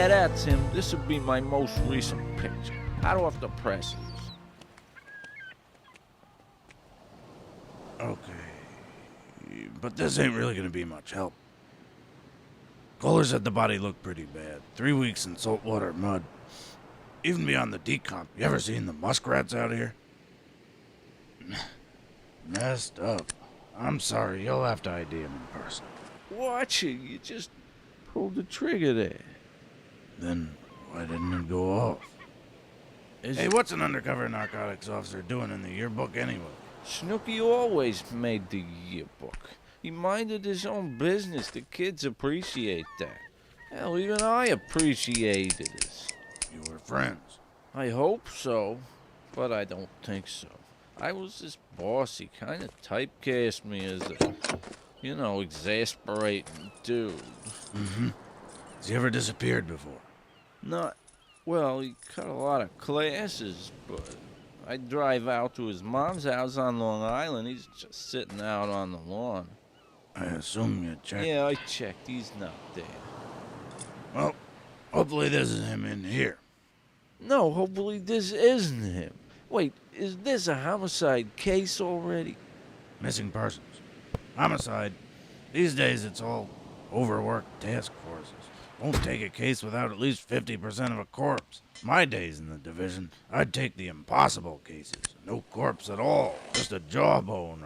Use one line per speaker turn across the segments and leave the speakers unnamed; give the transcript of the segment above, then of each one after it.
Yeah, that's him. This would be my most recent picture. Hot off the presses.
Okay. But this ain't really gonna be much help. Kohler said the body looked pretty bad. 3 weeks in saltwater mud. Even beyond the decomp. You ever seen the muskrats out here? Messed up. I'm sorry, you'll have to ID him in person.
Watch it. You just pulled the trigger there.
Then why didn't it go off? Hey, what's an undercover narcotics officer doing in the yearbook anyway?
Snooky always made the yearbook. He minded his own business. The kids appreciate that. Hell, even I appreciated it.
You were friends.
I hope so, but I don't think so. I was his boss. He kind of typecast me as a, exasperating dude.
Mm-hmm. Has he ever disappeared before?
Not, well, he cut a lot of classes, but I'd drive out to his mom's house on Long Island. He's just sitting out on the lawn.
I assume you checked.
Yeah, I checked. He's not there.
Well, hopefully this is him in here.
No, hopefully this isn't him. Wait, is this a homicide case already?
Missing persons. Homicide. These days it's all overworked task forces. Won't take a case without at least 50% of a corpse. My days in the division, I'd take the impossible cases. No corpse at all. Just a jawbone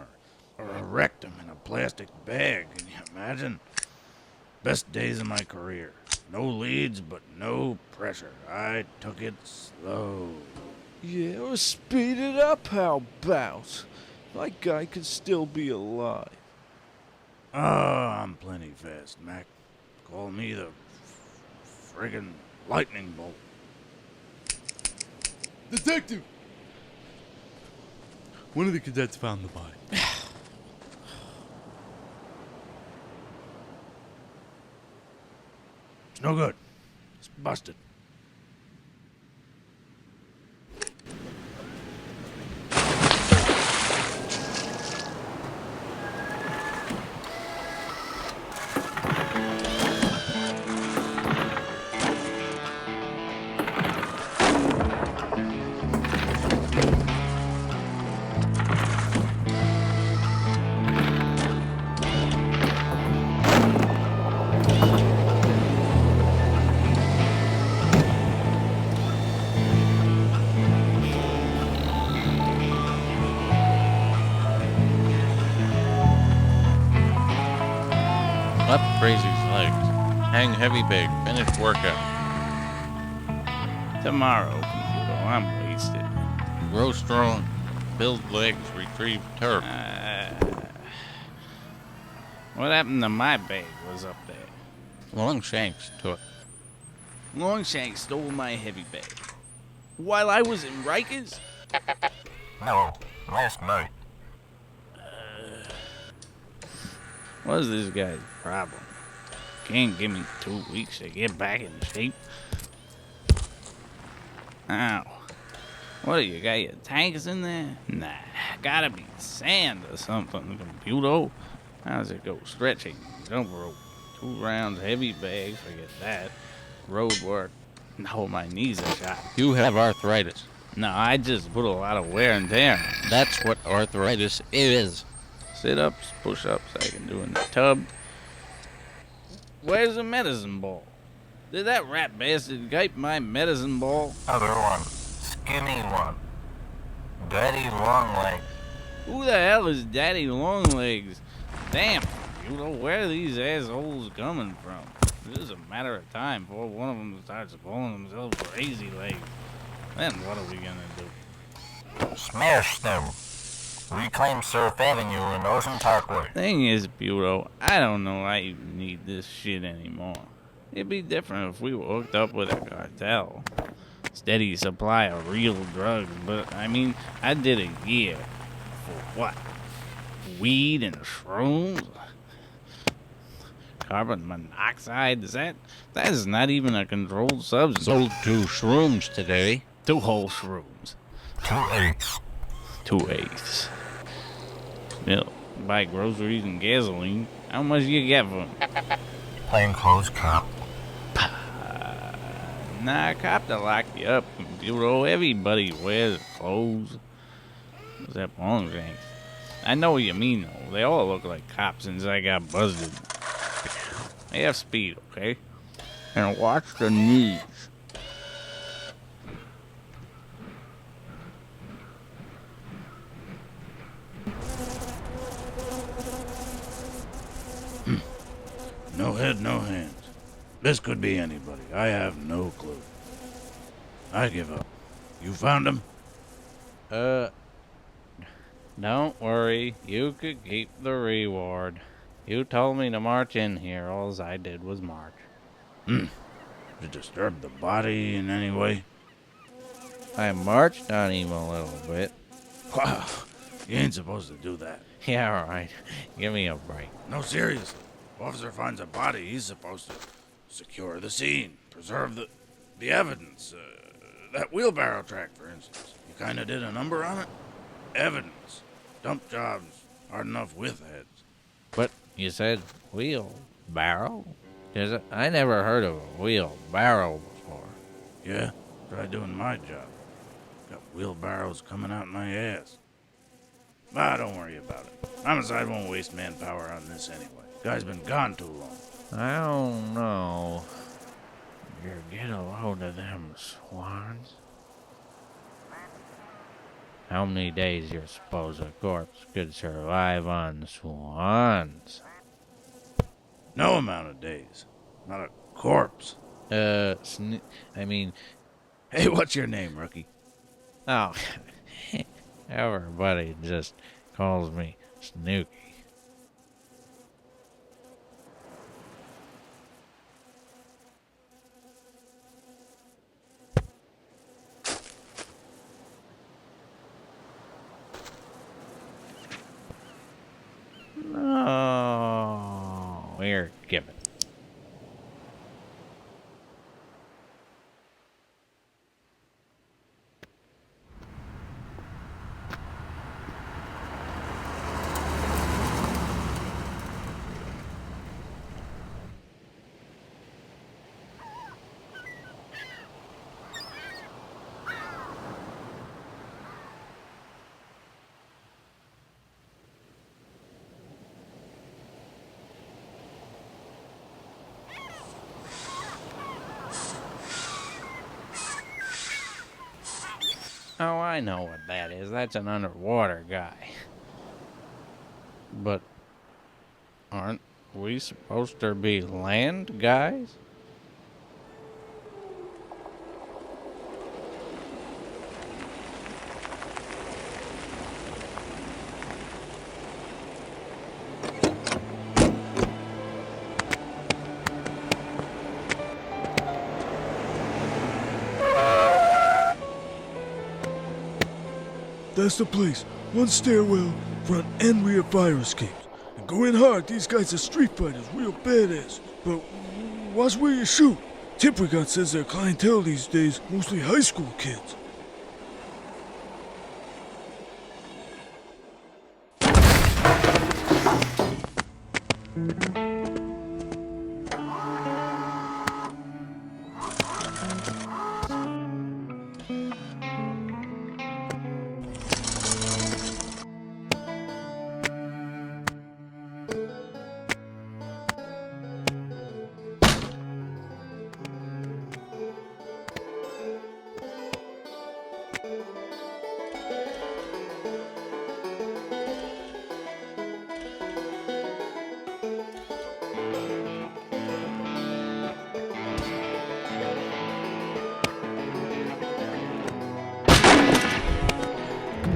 or a rectum in a plastic bag. Can you imagine? Best days of my career. No leads, but no pressure. I took it slow.
Yeah, or speed it up, how about? My guy could still be alive.
Oh, I'm plenty fast, Mac. Call me the friggin' lightning bolt.
Detective! One of the cadets found the body.
It's no good. It's busted.
Up Crazy's legs. Hang heavy bag. Finish workout.
Tomorrow, computer. I'm wasted.
Grow strong. Build legs. Retrieve turf.
What happened to my bag was up there?
Longshanks took.
Longshank stole my heavy bag. While I was in Rikers?
No, last night.
What is this guy's problem? Can't give me 2 weeks to get back in shape. Ow. What, you got your tanks in there? Nah, gotta be sand or something, computer. How's it go? Stretching, jump rope, 2 rounds, heavy bag, forget that. Road work. No, my knees are shot.
You have arthritis.
No, I just put a lot of wear and tear.
That's what arthritis is.
Sit-ups, push-ups I can do in the tub. Where's the medicine ball? Did that rat bastard gape my medicine ball?
Other one. Skinny one. Daddy Longleg.
Who the hell is Daddy Longlegs? Damn, where are these assholes coming from? It's just a matter of time before one of them starts calling themselves Crazy Legs. Then what are we gonna do?
Smash them. Reclaim Surf Avenue and Ocean Parkway.
Thing is, Buto, I don't know I even need this shit anymore. It'd be different if we were hooked up with a cartel. Steady supply of real drugs, but I mean, I did a year. For what? Weed and shrooms? Carbon monoxide? That is not even a controlled substance.
Sold 2 shrooms today.
2 whole shrooms.
2/8.
2/8. Milk. Buy groceries and gasoline. How much you get for them?
Plainclothes cop.
Nah, a cop to lock you up. You know, everybody wears clothes. Except long things. I know what you mean, though. They all look like cops since I got busted. They have speed, okay? And watch the knees.
No head, no hands. This could be anybody. I have no clue. I give up. You found him?
Don't worry. You could keep the reward. You told me to march in here. All I did was march.
Did you disturb the body in any way?
I marched on him a little bit.
Wow. You ain't supposed to do that.
Yeah, all right. Give me a break.
No, seriously. Officer finds a body, he's supposed to secure the scene, preserve the evidence. That wheelbarrow track, for instance. You kind of did a number on it? Evidence. Dump jobs aren't enough with heads.
But you said wheelbarrow? I never heard of a wheelbarrow before.
Yeah, try doing my job. Got wheelbarrows coming out my ass. Ah, don't worry about it. Homicide won't waste manpower on this anyway. Guy's been gone too long.
I don't know. You get a load of them swans. How many days you suppose a corpse could survive on swans?
No amount of days. Not a corpse.
I mean,
Hey, what's your name, rookie?
oh, everybody just calls me Snooky. No, we're given. Oh, I know what that is. That's an underwater guy. But aren't we supposed to be land guys?
That's the place. One stairwell, front and rear fire escapes. And go in hard, these guys are street fighters, real badass. But watch where you shoot. Tip we got says their clientele these days, mostly high school kids.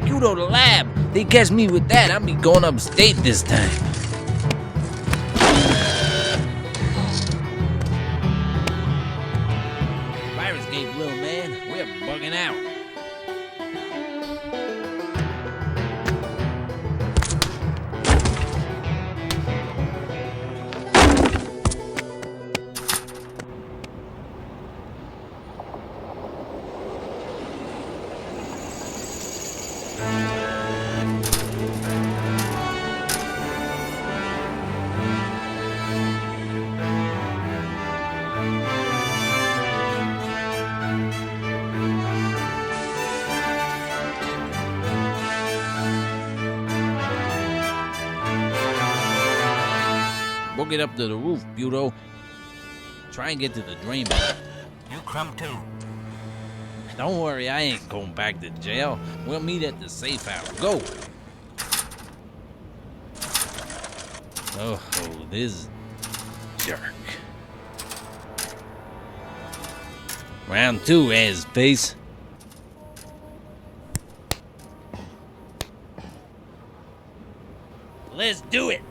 You to the lab. They catch me with that, I'll be going upstate this time. Fire escape, little man. We're bugging out. get up to the roof, Buto. Try and get to the drain pipe.
You crumb too.
Don't worry, I ain't going back to jail. We'll meet at the safe house. Go! Oh, this jerk. Round 2, ass face. Let's do it!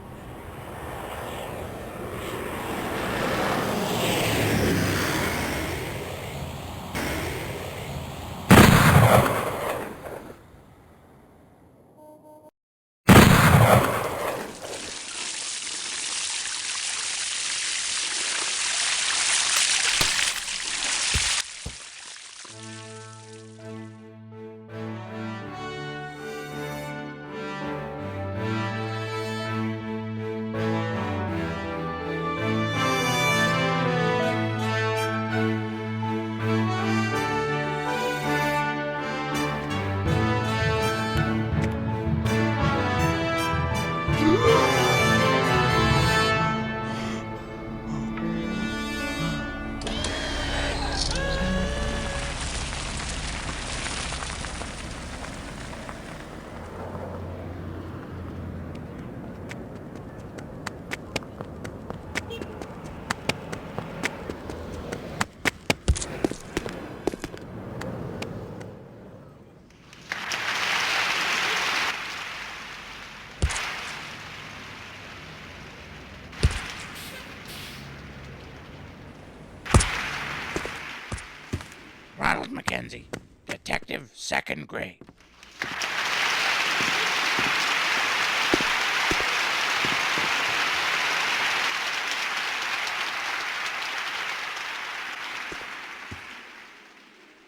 Ronald Mackenzie, Detective, 2nd grade.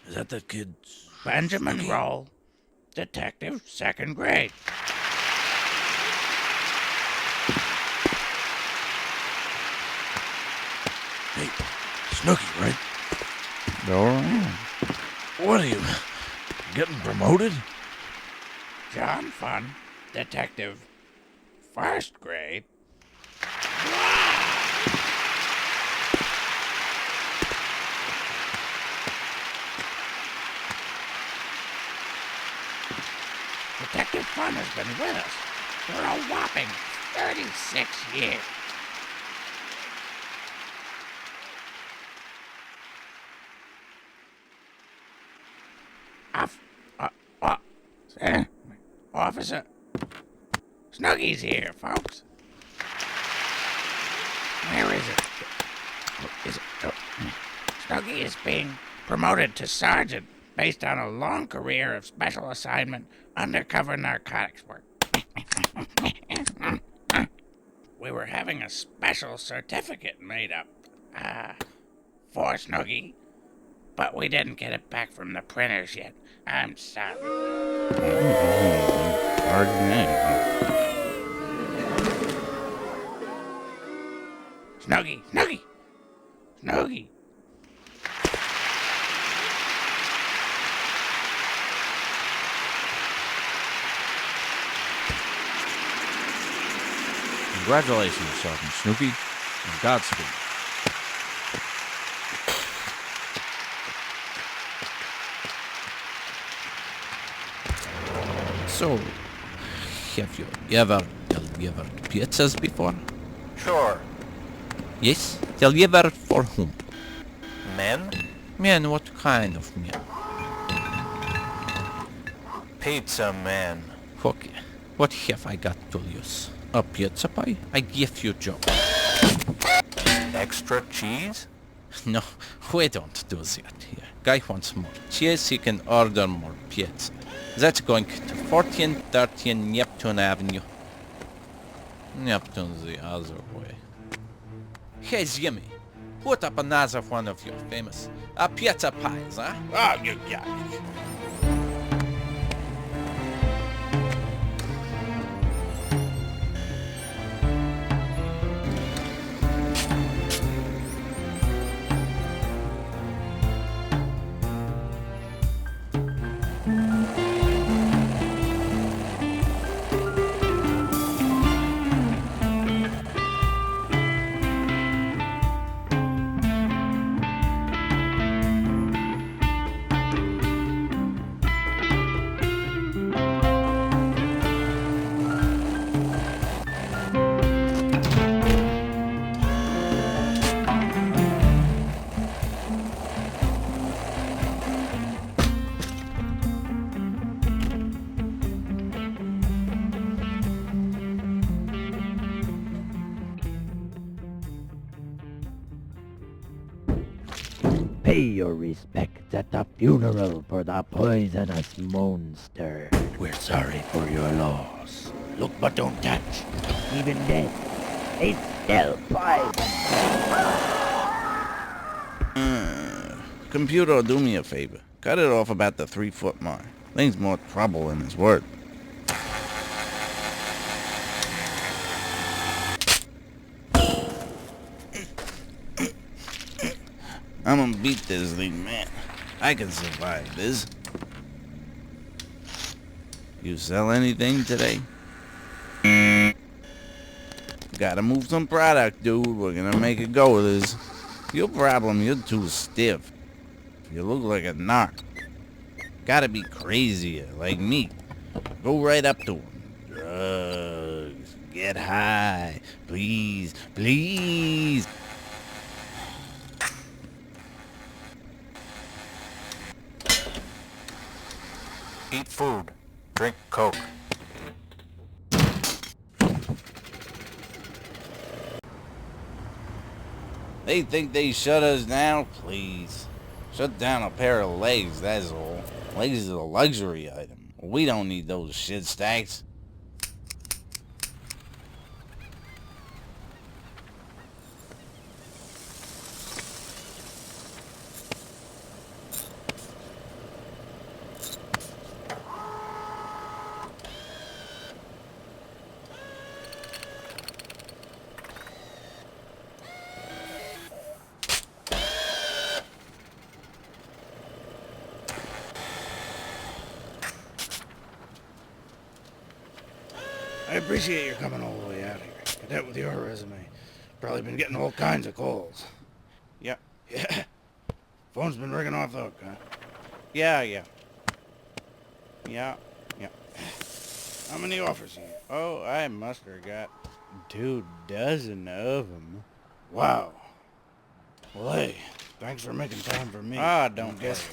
Is that the kid?
Benjamin Roll, Detective, 2nd grade.
Hey, Snooky, right?
Go around.
What are you, getting promoted?
John Fun, Detective, 1st grade. Detective Fun has been with us for a whopping 36 years. Officer Snuggy's here, folks. Where is it? Snuggy is being promoted to sergeant based on a long career of special assignment undercover narcotics work. We were having a special certificate made up for Snuggy, but we didn't get it back from the printers yet. I'm sorry. Hard name. Snuggy, Snuggy, Snuggy.
Congratulations, Sergeant Snoopy, and Godspeed. So, have you ever delivered pizzas before?
Sure.
Yes? Delivered for whom?
Men?
Men, what kind of men?
Pizza men.
Okay, what have I got to lose? A pizza pie? I give you job.
Extra cheese?
No, we don't do that here. Guy wants more cheese, he can order more pizza. That's going to 1413 Neptune Avenue. Neptune's the other way. Hey, Jimmy, put up another one of your famous pizza pies, huh? Oh, you got it.
Pay your respects at the funeral for the poisonous monster. We're sorry for your loss. Look but don't touch. Even dead, it's still poison.
Computer, do me a favor. Cut it off about the 3-foot mark. Thing's more trouble than it's worth. I'm gonna beat this thing, man. I can survive this. You sell anything today? Gotta move some product, dude. We're gonna make it go with this. Your problem, you're too stiff. You look like a narc. Gotta be crazier, like me. Go right up to him. Drugs. Get high. Please, please.
Eat food. Drink Coke.
They think they shut us down? Please. Shut down a pair of legs, that's all. Legs is a luxury item. We don't need those shit stacks. I appreciate your coming all the way out here. Cadet with your resume. Probably been getting all kinds of calls. Yeah. Phone's been ringing off the hook, huh? Yeah. How many offers you? Oh, I must have got 2 dozen of them. Wow. Well, hey, thanks for making time for me. Ah, don't guess.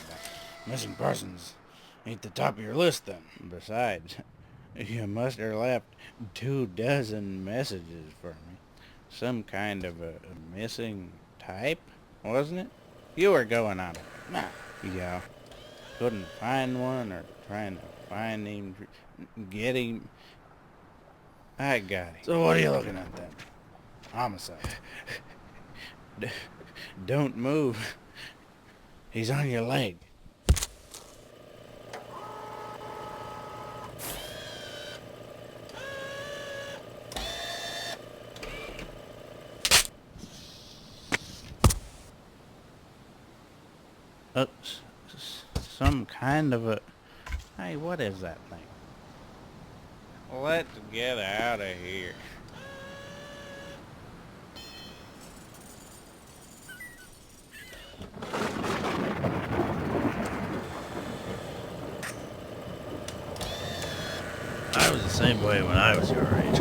Missing persons ain't the top of your list then. Besides, you must have left 2 dozen messages for me. Some kind of a missing type, wasn't it? You were going on it. Nah. Yeah. Couldn't find one or trying to find him, get him. I got him. So what are you looking at then? Homicide. Don't move. He's on your leg. Some kind of a... Hey, what is that thing? Let's get out of here.
I was the same way when I was your age.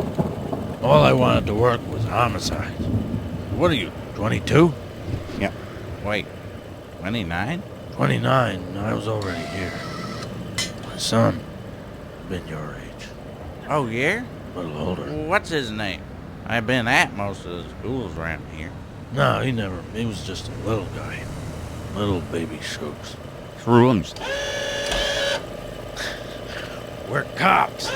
All I wanted to work was homicide. What are you, 22?
Yep. Wait, 29?
29, I was already here. My son, been your age.
Oh, yeah?
A little older.
What's his name? I've been at most of the schools around here.
No, he was just a little guy. Little baby Shooks.
Shrooms.
We're cops.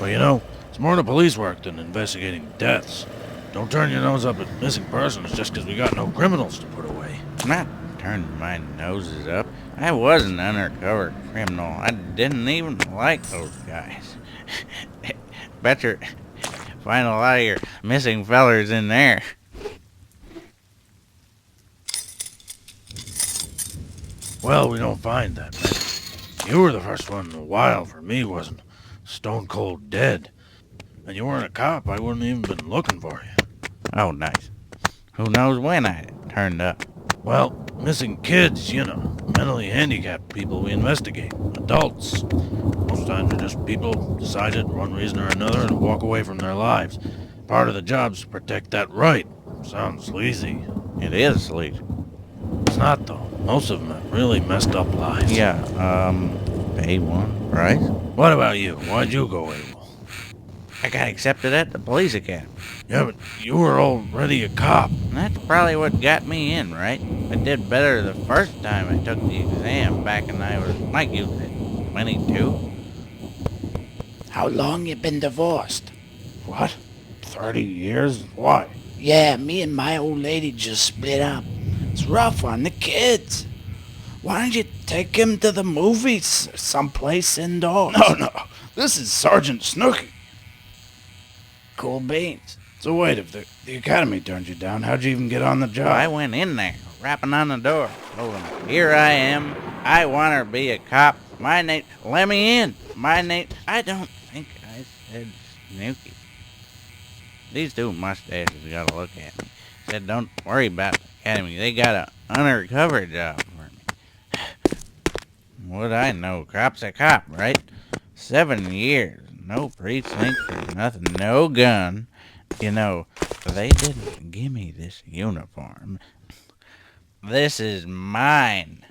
Well, you know, it's more to police work than investigating deaths. Don't turn your nose up at missing persons just because we got no criminals to put away.
I'm not turning my noses up. I was an undercover criminal. I didn't even like those guys. Bet you find a lot of your missing fellers in there.
Well, we don't find that many. You were the first one in a while for me, wasn't stone cold dead. And you weren't a cop, I wouldn't even been looking for you.
Oh, nice. Who knows when I turned up?
Well, missing kids, you know, mentally handicapped people we investigate. Adults. Most times they're just people decided for one reason or another to walk away from their lives. Part of the job's to protect that right. Sounds sleazy.
It is sleazy.
It's not, though. Most of them have really messed up lives.
Yeah, A1, right?
What about you? Why'd you go AWOL?
I got accepted at the police academy.
Yeah, but you were already a cop.
And that's probably what got me in, right? I did better the first time I took the exam back when I was, like you said, 22.
How long you been divorced?
What? 30 years? Why?
Yeah, me and my old lady just split up. It's rough on the kids. Why don't you take him to the movies or someplace indoors?
No. This is Sergeant Snooky.
Cool beans.
So wait, if the academy turned you down, how'd you even get on the job?
I went in there, rapping on the door, told him, here I am, I want to be a cop, my name, let me in, my name, I don't think I said Snooky. These two mustaches gotta look at me. Said, don't worry about the academy, they got an undercover job for me. What I know, cop's a cop, right? 7 years, no precinct or nothing, no gun. You know, they didn't give me this uniform. This is mine.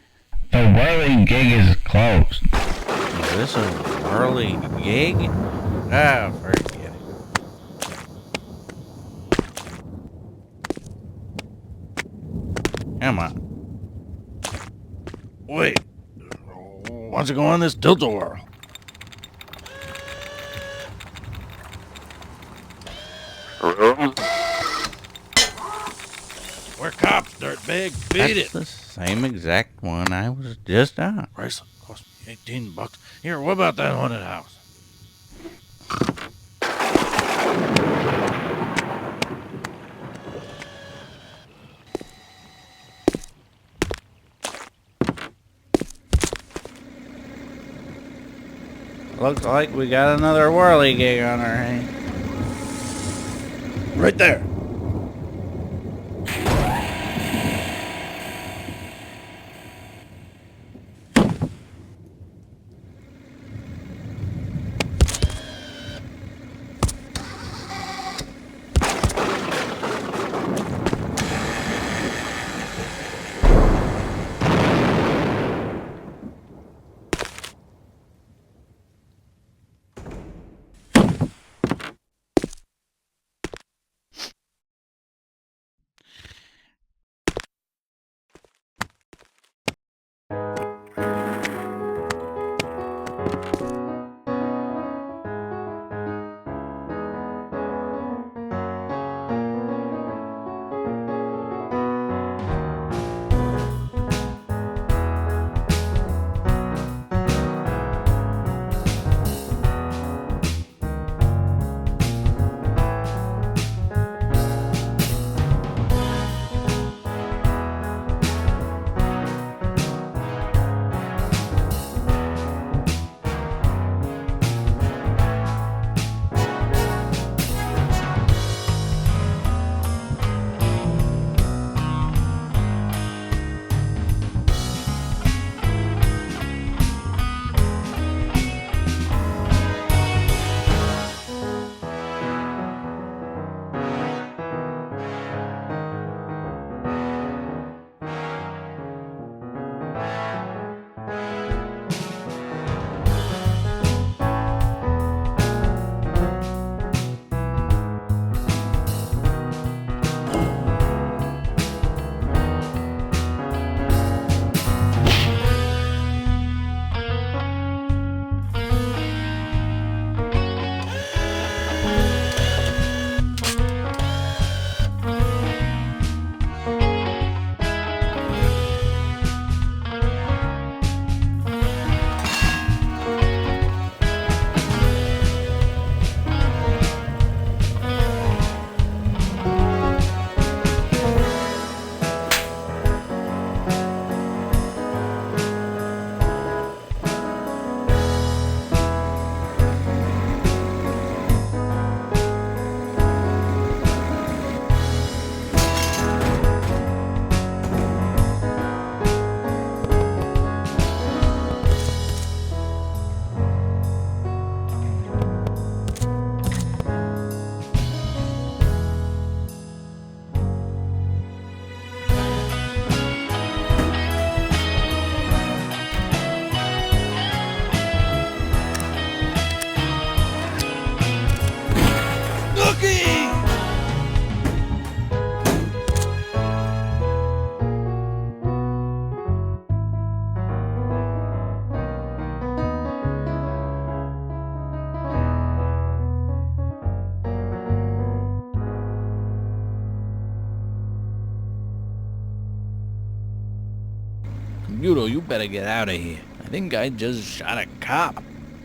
The whirling gig is closed.
Is this a whirly gig? Oh, forget it. Come on.
Wait. Why don't you go on this tilt-a-whirl? We're cops, dirtbag. Beat
That's
it.
the same exact one I was just on.
Bracelet cost me $18. Here, what about that haunted house?
Looks like we got another whirly gig on our hands.
Right there.
Buto, you better get out of here. I think I just shot a cop.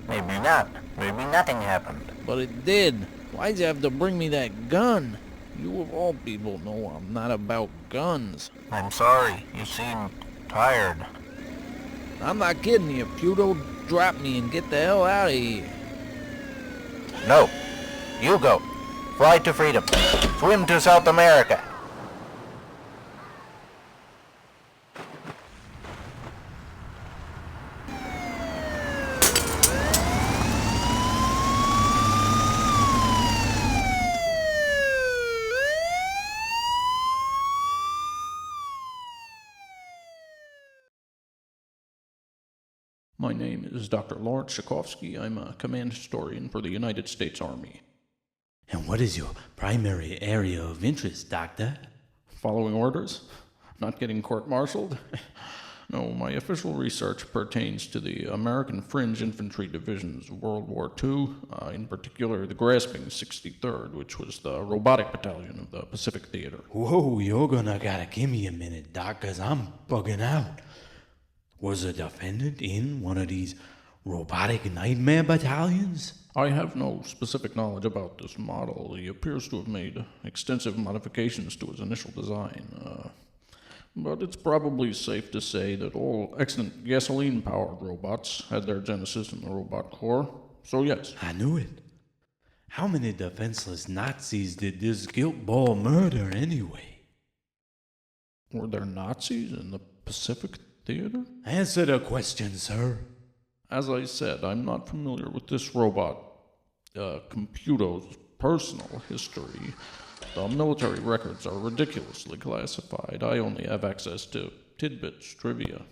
Maybe not. Maybe nothing happened.
But it did. Why'd you have to bring me that gun? You of all people know I'm not about guns.
I'm sorry. You seem tired.
I'm not kidding you, Puto. Drop me and get the hell out of here.
No. You go. Fly to freedom. Swim to South America.
My name is Dr. Lawrence Shakovsky. I'm a command historian for the United States Army.
And what is your primary area of interest, Doctor?
Following orders? Not getting court-martialed? No, my official research pertains to the American Fringe Infantry Divisions of World War II, in particular the grasping 63rd, which was the robotic battalion of the Pacific Theater.
Whoa, you're gonna gotta give me a minute, Doc, 'cause I'm bugging out. Was a defendant in one of these robotic nightmare battalions?
I have no specific knowledge about this model. He appears to have made extensive modifications to his initial design, but it's probably safe to say that all excellent gasoline-powered robots had their genesis in the Robot Corps. So yes.
I knew it. How many defenseless Nazis did this guilt ball murder anyway?
Were there Nazis in the Pacific Theater?
Answer the question, sir.
As I said, I'm not familiar with this robot, Computo's personal history. The military records are ridiculously classified. I only have access to tidbits, trivia.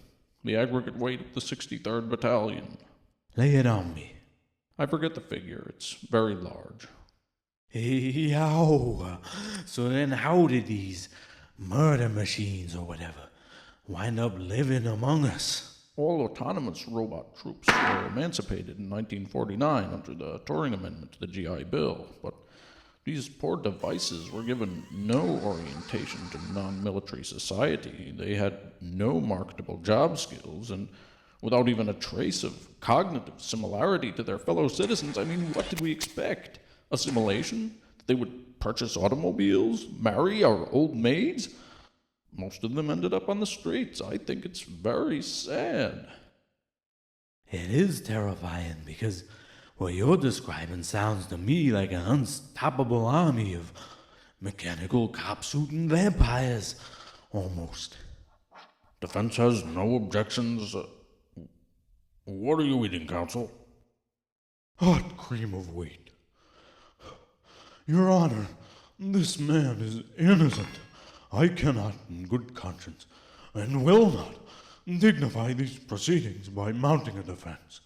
The aggregate weight of the 63rd Battalion.
Lay it on me.
I forget the figure. It's very large.
Yow. So then how did these murder machines or whatever wind up living among us?
All autonomous robot troops were emancipated in 1949 under the Turing Amendment to the GI Bill, but these poor devices were given no orientation to non-military society. They had no marketable job skills, and without even a trace of cognitive similarity to their fellow citizens, I mean, what did we expect? Assimilation? That they would purchase automobiles, marry our old maids? Most of them ended up on the streets. I think it's very sad.
It is terrifying because what you're describing sounds to me like an unstoppable army of mechanical cop-suiting vampires, almost.
Defense has no objections. What are you eating, Counsel?
Hot cream of wheat. Your Honor, this man is innocent. I cannot, in good conscience, and will not, dignify these proceedings by mounting a defense.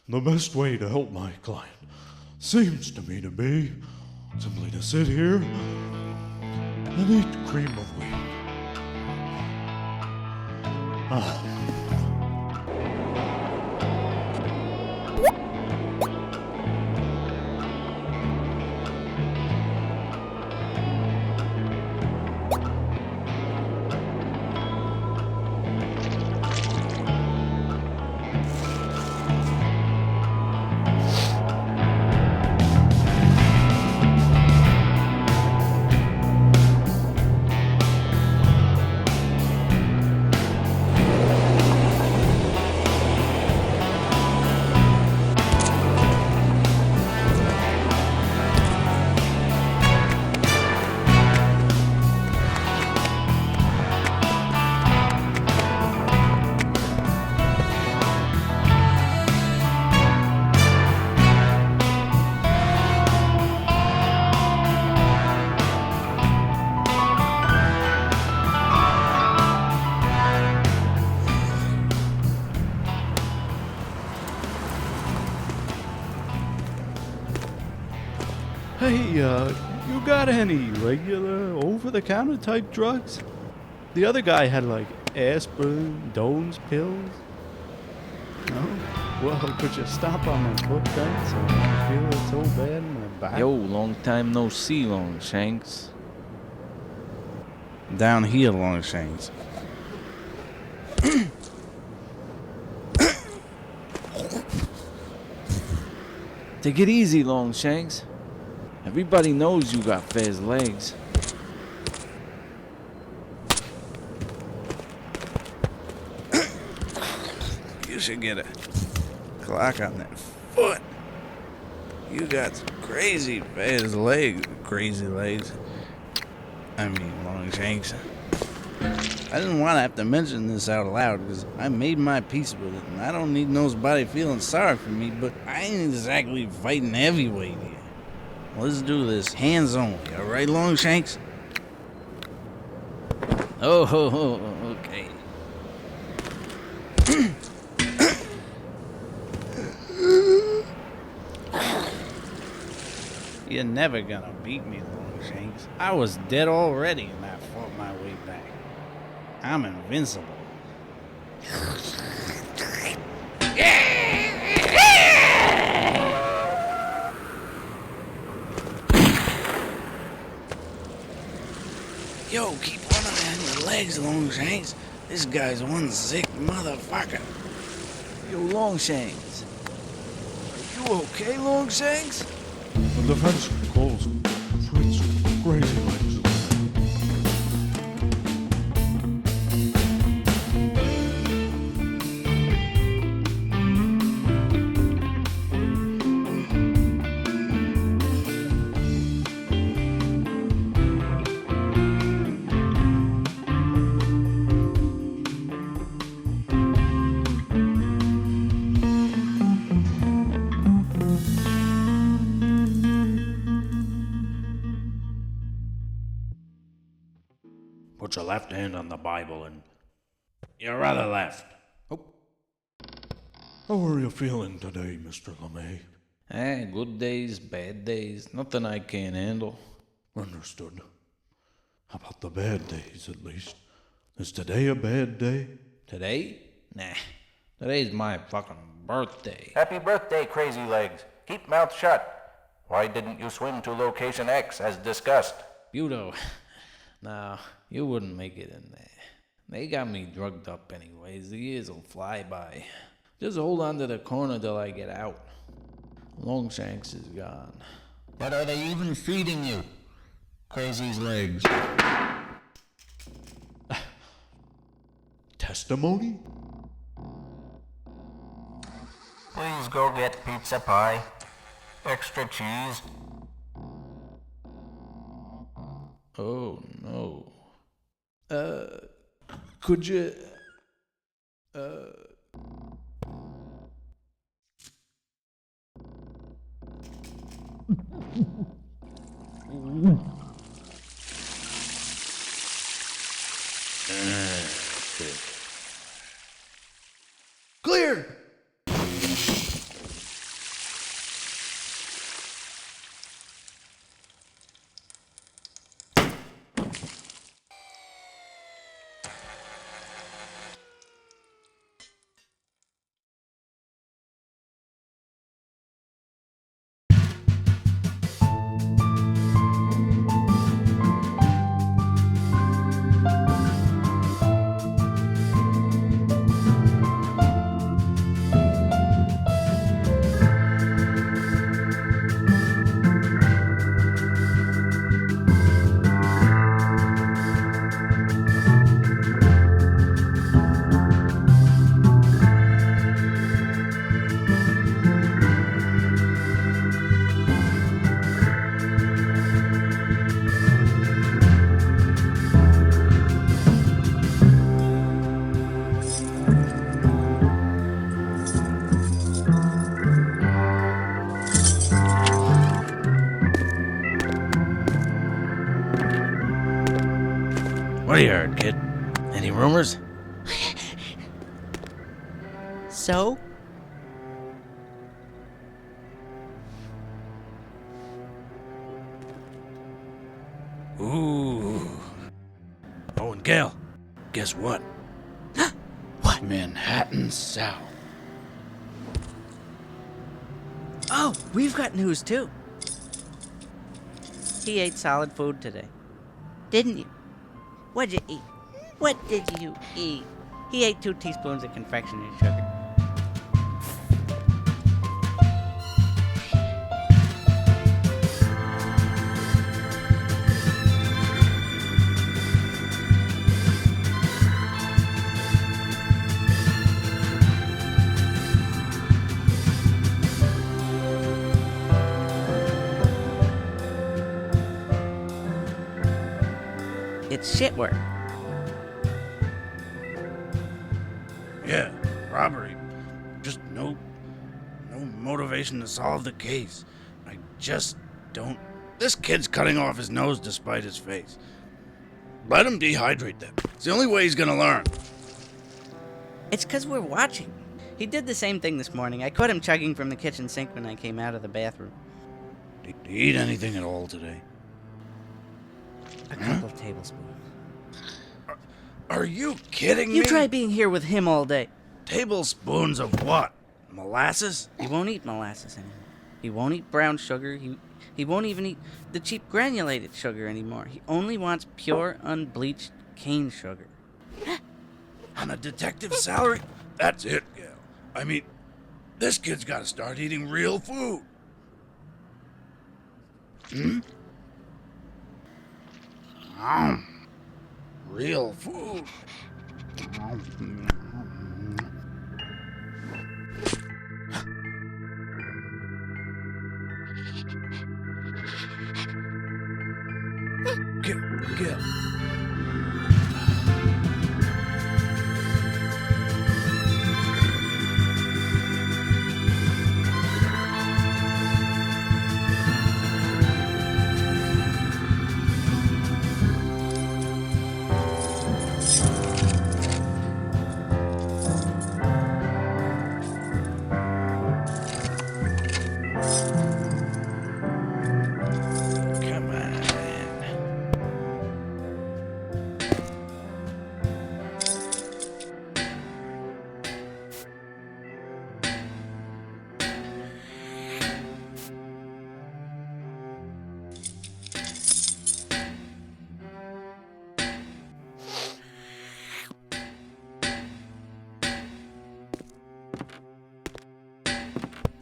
The best way to help my client seems to me to be simply to sit here and eat cream of wheat.
Hey, you got any regular over-the-counter type drugs? The other guy had like aspirin, Doan's pills. No? Well, could you stop on my foot then so I feel it so bad in my back?
Yo, long time no see, Longshanks. Down here, Longshanks. Take it easy, Longshanks. Everybody knows you got fast legs.
You should get a clock on that foot. You got some crazy fast legs. Crazy legs. I mean, Longshanks. I didn't want to have to mention this out loud because I made my peace with it, and I don't need nobody feeling sorry for me, but I ain't exactly fighting heavyweight here. Let's do this hands only, alright, Longshanks?
Oh, okay. You're never gonna beat me, Longshanks. I was dead already and I fought my way back. I'm invincible.
Yo, keep one eye on your legs, Longshanks. This guy's one sick motherfucker.
Yo, Longshanks. Are you okay, Longshanks?
The defense calls Fritz crazy legs.
Put your left hand on the Bible and your other left.
How are you feeling today, Mr. LeMay?
Good days, bad days, nothing I can't handle.
Understood. How about the bad days, at least? Is today a bad day?
Today? Nah. Today's my fucking birthday.
Happy birthday, Crazy Legs. Keep mouth shut. Why didn't you swim to location X as discussed?
Budo. No, you wouldn't make it in there. They got me drugged up anyways. The years will fly by. Just hold on to the corner till I get out. Longshanks is gone.
But are they even feeding you? Crazy's Legs.
Testimony?
Please go get pizza pie. Extra cheese.
Oh, no. Could you...
Clear!
What do you heard, kid? Any rumors?
So?
Ooh. Oh, and Gail, guess what?
What?
Manhattan South.
Oh, we've got news too. He ate solid food today. Didn't you? What'd you eat? What did you eat? He ate 2 teaspoons of confectionery sugar. It's shit work.
Yeah, robbery. Just no motivation to solve the case. I just don't. This kid's cutting off his nose despite his face. Let him dehydrate them. It's the only way he's gonna learn.
It's 'cause we're watching. He did the same thing this morning. I caught him chugging from the kitchen sink when I came out of the bathroom.
Did he eat anything at all today?
A couple of tablespoons.
Are you kidding me?
You try being here with him all day.
Tablespoons of what? Molasses?
He won't eat molasses anymore. He won't eat brown sugar. He won't even eat the cheap granulated sugar anymore. He only wants pure, unbleached cane sugar.
On a detective salary? That's it, Gail. I mean, this kid's gotta start eating real food. Real food. Gil.
Come on.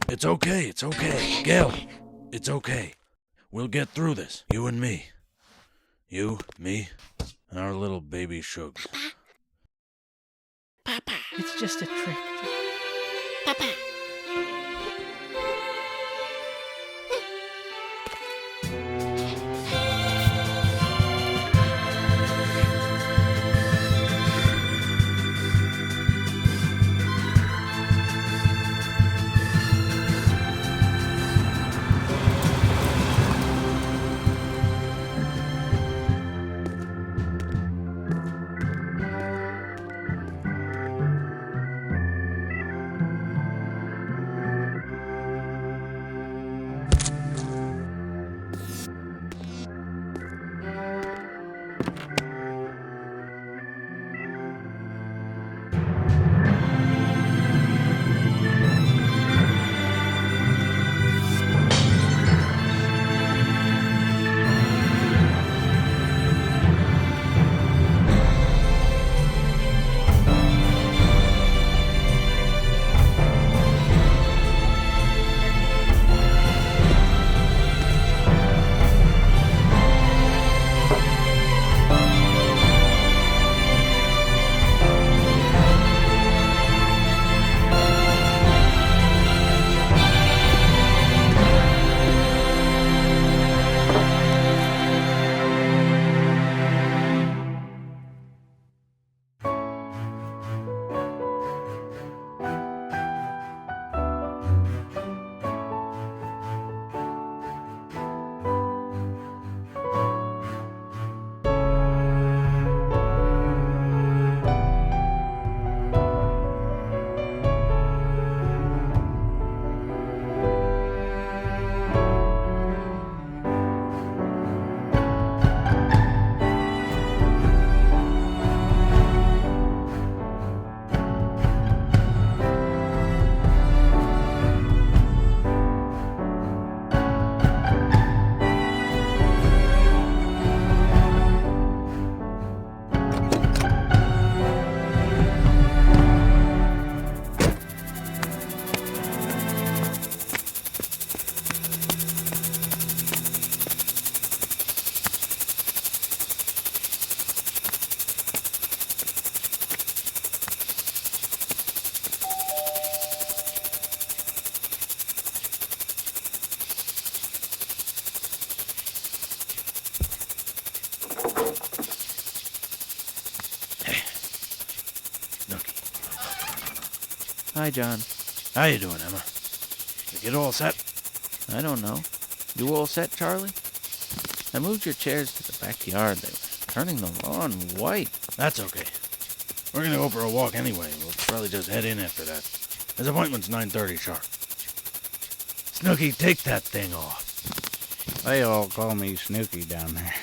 It's okay, it's okay. Gail, it's okay. We'll get through this, you and me. You, me, and our little baby Shug.
It's just a trick.
Hi, John.
How you doing, Emma? You get all set?
I don't know. You all set, Charlie? I moved your chairs to the backyard. They were turning the lawn white.
That's okay. We're gonna go for a walk anyway. We'll probably just head in after that. His appointment's 9:30 sharp. Snooky, take that thing off.
They all call me Snooky down there.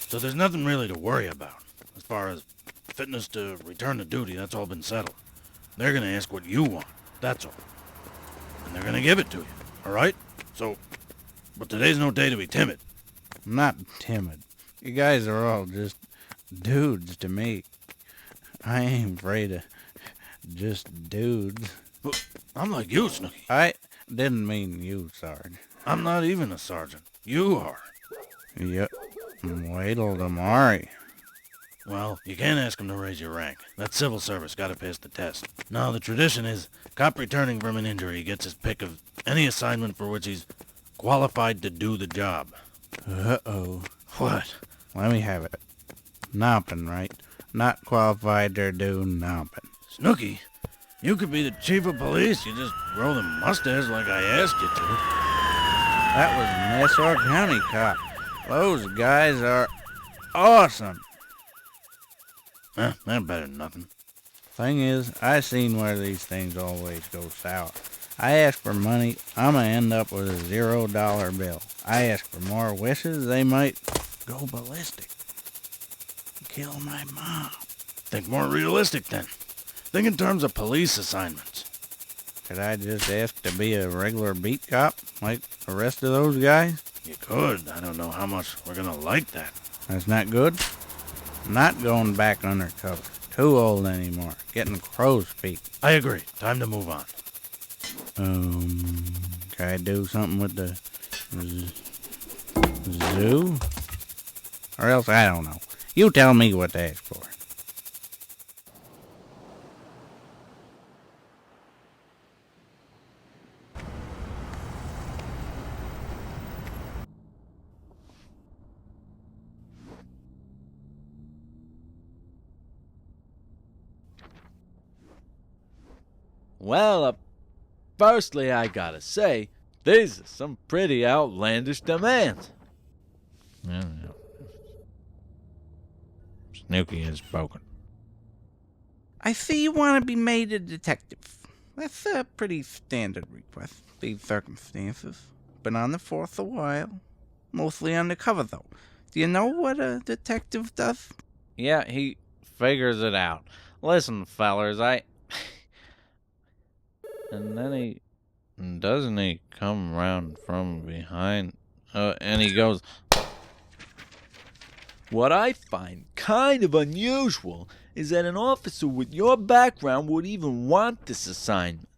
So there's nothing really to worry about. As far as fitness to return to duty, that's all been settled. They're gonna ask what you want, that's all. And they're gonna give it to you, alright? So, but today's no day to be timid.
I'm not timid. You guys are all just dudes to me. I ain't afraid of just dudes.
But I'm like you, Snooky.
I didn't mean you, Sarge.
I'm not even a sergeant. You are.
Yep. Wait till tomorrow.
Well, you can't ask him to raise your rank. That's civil service, gotta pass the test. No, the tradition is, cop returning from an injury gets his pick of any assignment for which he's qualified to do the job.
Uh-oh.
What?
Let me have it. Nopping, right? Not qualified to do nopping.
Snooky, you could be the chief of police. You just grow the mustache like I asked you to.
That was Nassau County cop. Those guys are awesome.
That better than nothing.
Thing is, I seen where these things always go sour. I ask for money, I'ma end up with a $0 bill. I ask for more wishes, they might go ballistic. Kill my mom.
Think more realistic then. Think in terms of police assignments.
Could I just ask to be a regular beat cop, like the rest of those guys?
You could. I don't know how much we're gonna like that.
That's not good. Not going back undercover. Too old anymore. Getting crow's feet.
I agree. Time to move on.
Can I do something with the zoo? Or else I don't know. You tell me what to ask for.
Well, firstly, I gotta say, these are some pretty outlandish demands.
Yeah. Snooky has spoken.
I see you want to be made a detective. That's a pretty standard request, these circumstances. Been on the force a while. Mostly undercover, though. Do you know what a detective does? Yeah, he figures it out. Listen, fellers,
And then doesn't he come around from behind? And he goes,
What I find kind of unusual is that an officer with your background would even want this assignment.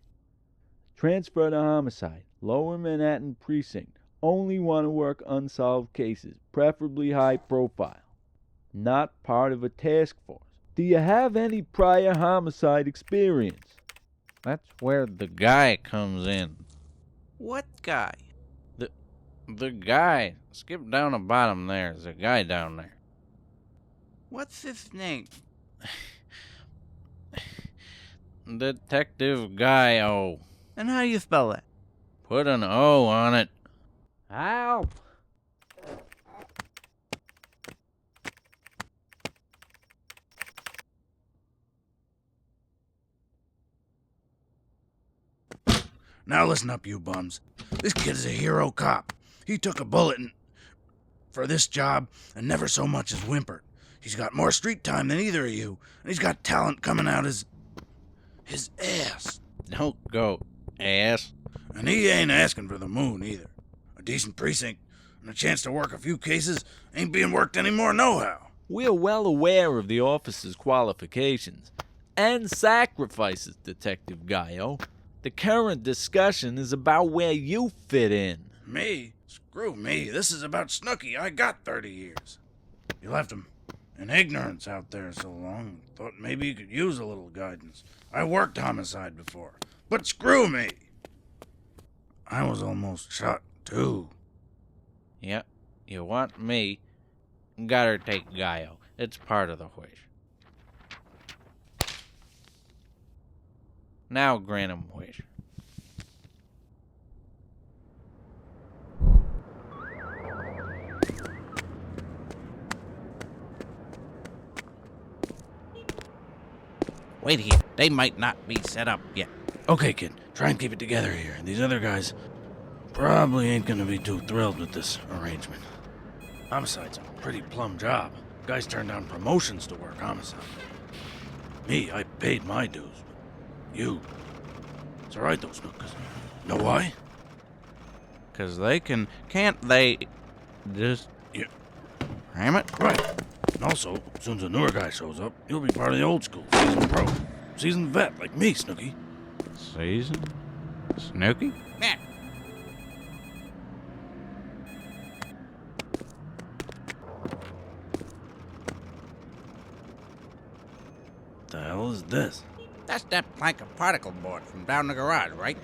Transfer to homicide, Lower Manhattan Precinct. Only want to work unsolved cases, preferably high profile. Not part of a task force. Do you have any prior homicide experience?
that's where the guy comes in.
What guy?
The guy. Skip down the bottom there. There's a guy down there.
What's his name?
Detective Guy O.
And how do you spell that?
Put an O on it.
Help!
Now listen up, you bums. This kid is a hero cop. He took a bullet for this job and never so much as whimpered. He's got more street time than either of you, and he's got talent coming out his ass.
Don't go, ass.
And he ain't asking for the moon either. A decent precinct and a chance to work a few cases ain't being worked anymore nohow.
We're well aware of the officer's qualifications and sacrifices, Detective Gaio. The current discussion is about where you fit in.
Me? Screw me. This is about Snooky. I got 30 years. You left him in ignorance out there so long. Thought maybe he could use a little guidance. I worked homicide before. But screw me. I was almost shot, too.
Yep. You want me? Gotta take Gaio. It's part of the wish. Now grant him wish.
Wait here. They might not be set up yet.
Okay, kid, try and keep it together here. These other guys probably ain't gonna be too thrilled with this arrangement. Homicide's a pretty plum job. Guys turn down promotions to work homicide. Me, I paid my dues. But you, it's all right though, Snook. 'Cause know why?
'Cause they can't they just ram it?
Right. And also, as soon as a newer guy shows up, you'll be part of the old school, seasoned pro, seasoned vet like me, Snooky.
Season? Snooky? Yeah.
The hell is this?
That's that plank of particle board from down the garage, right?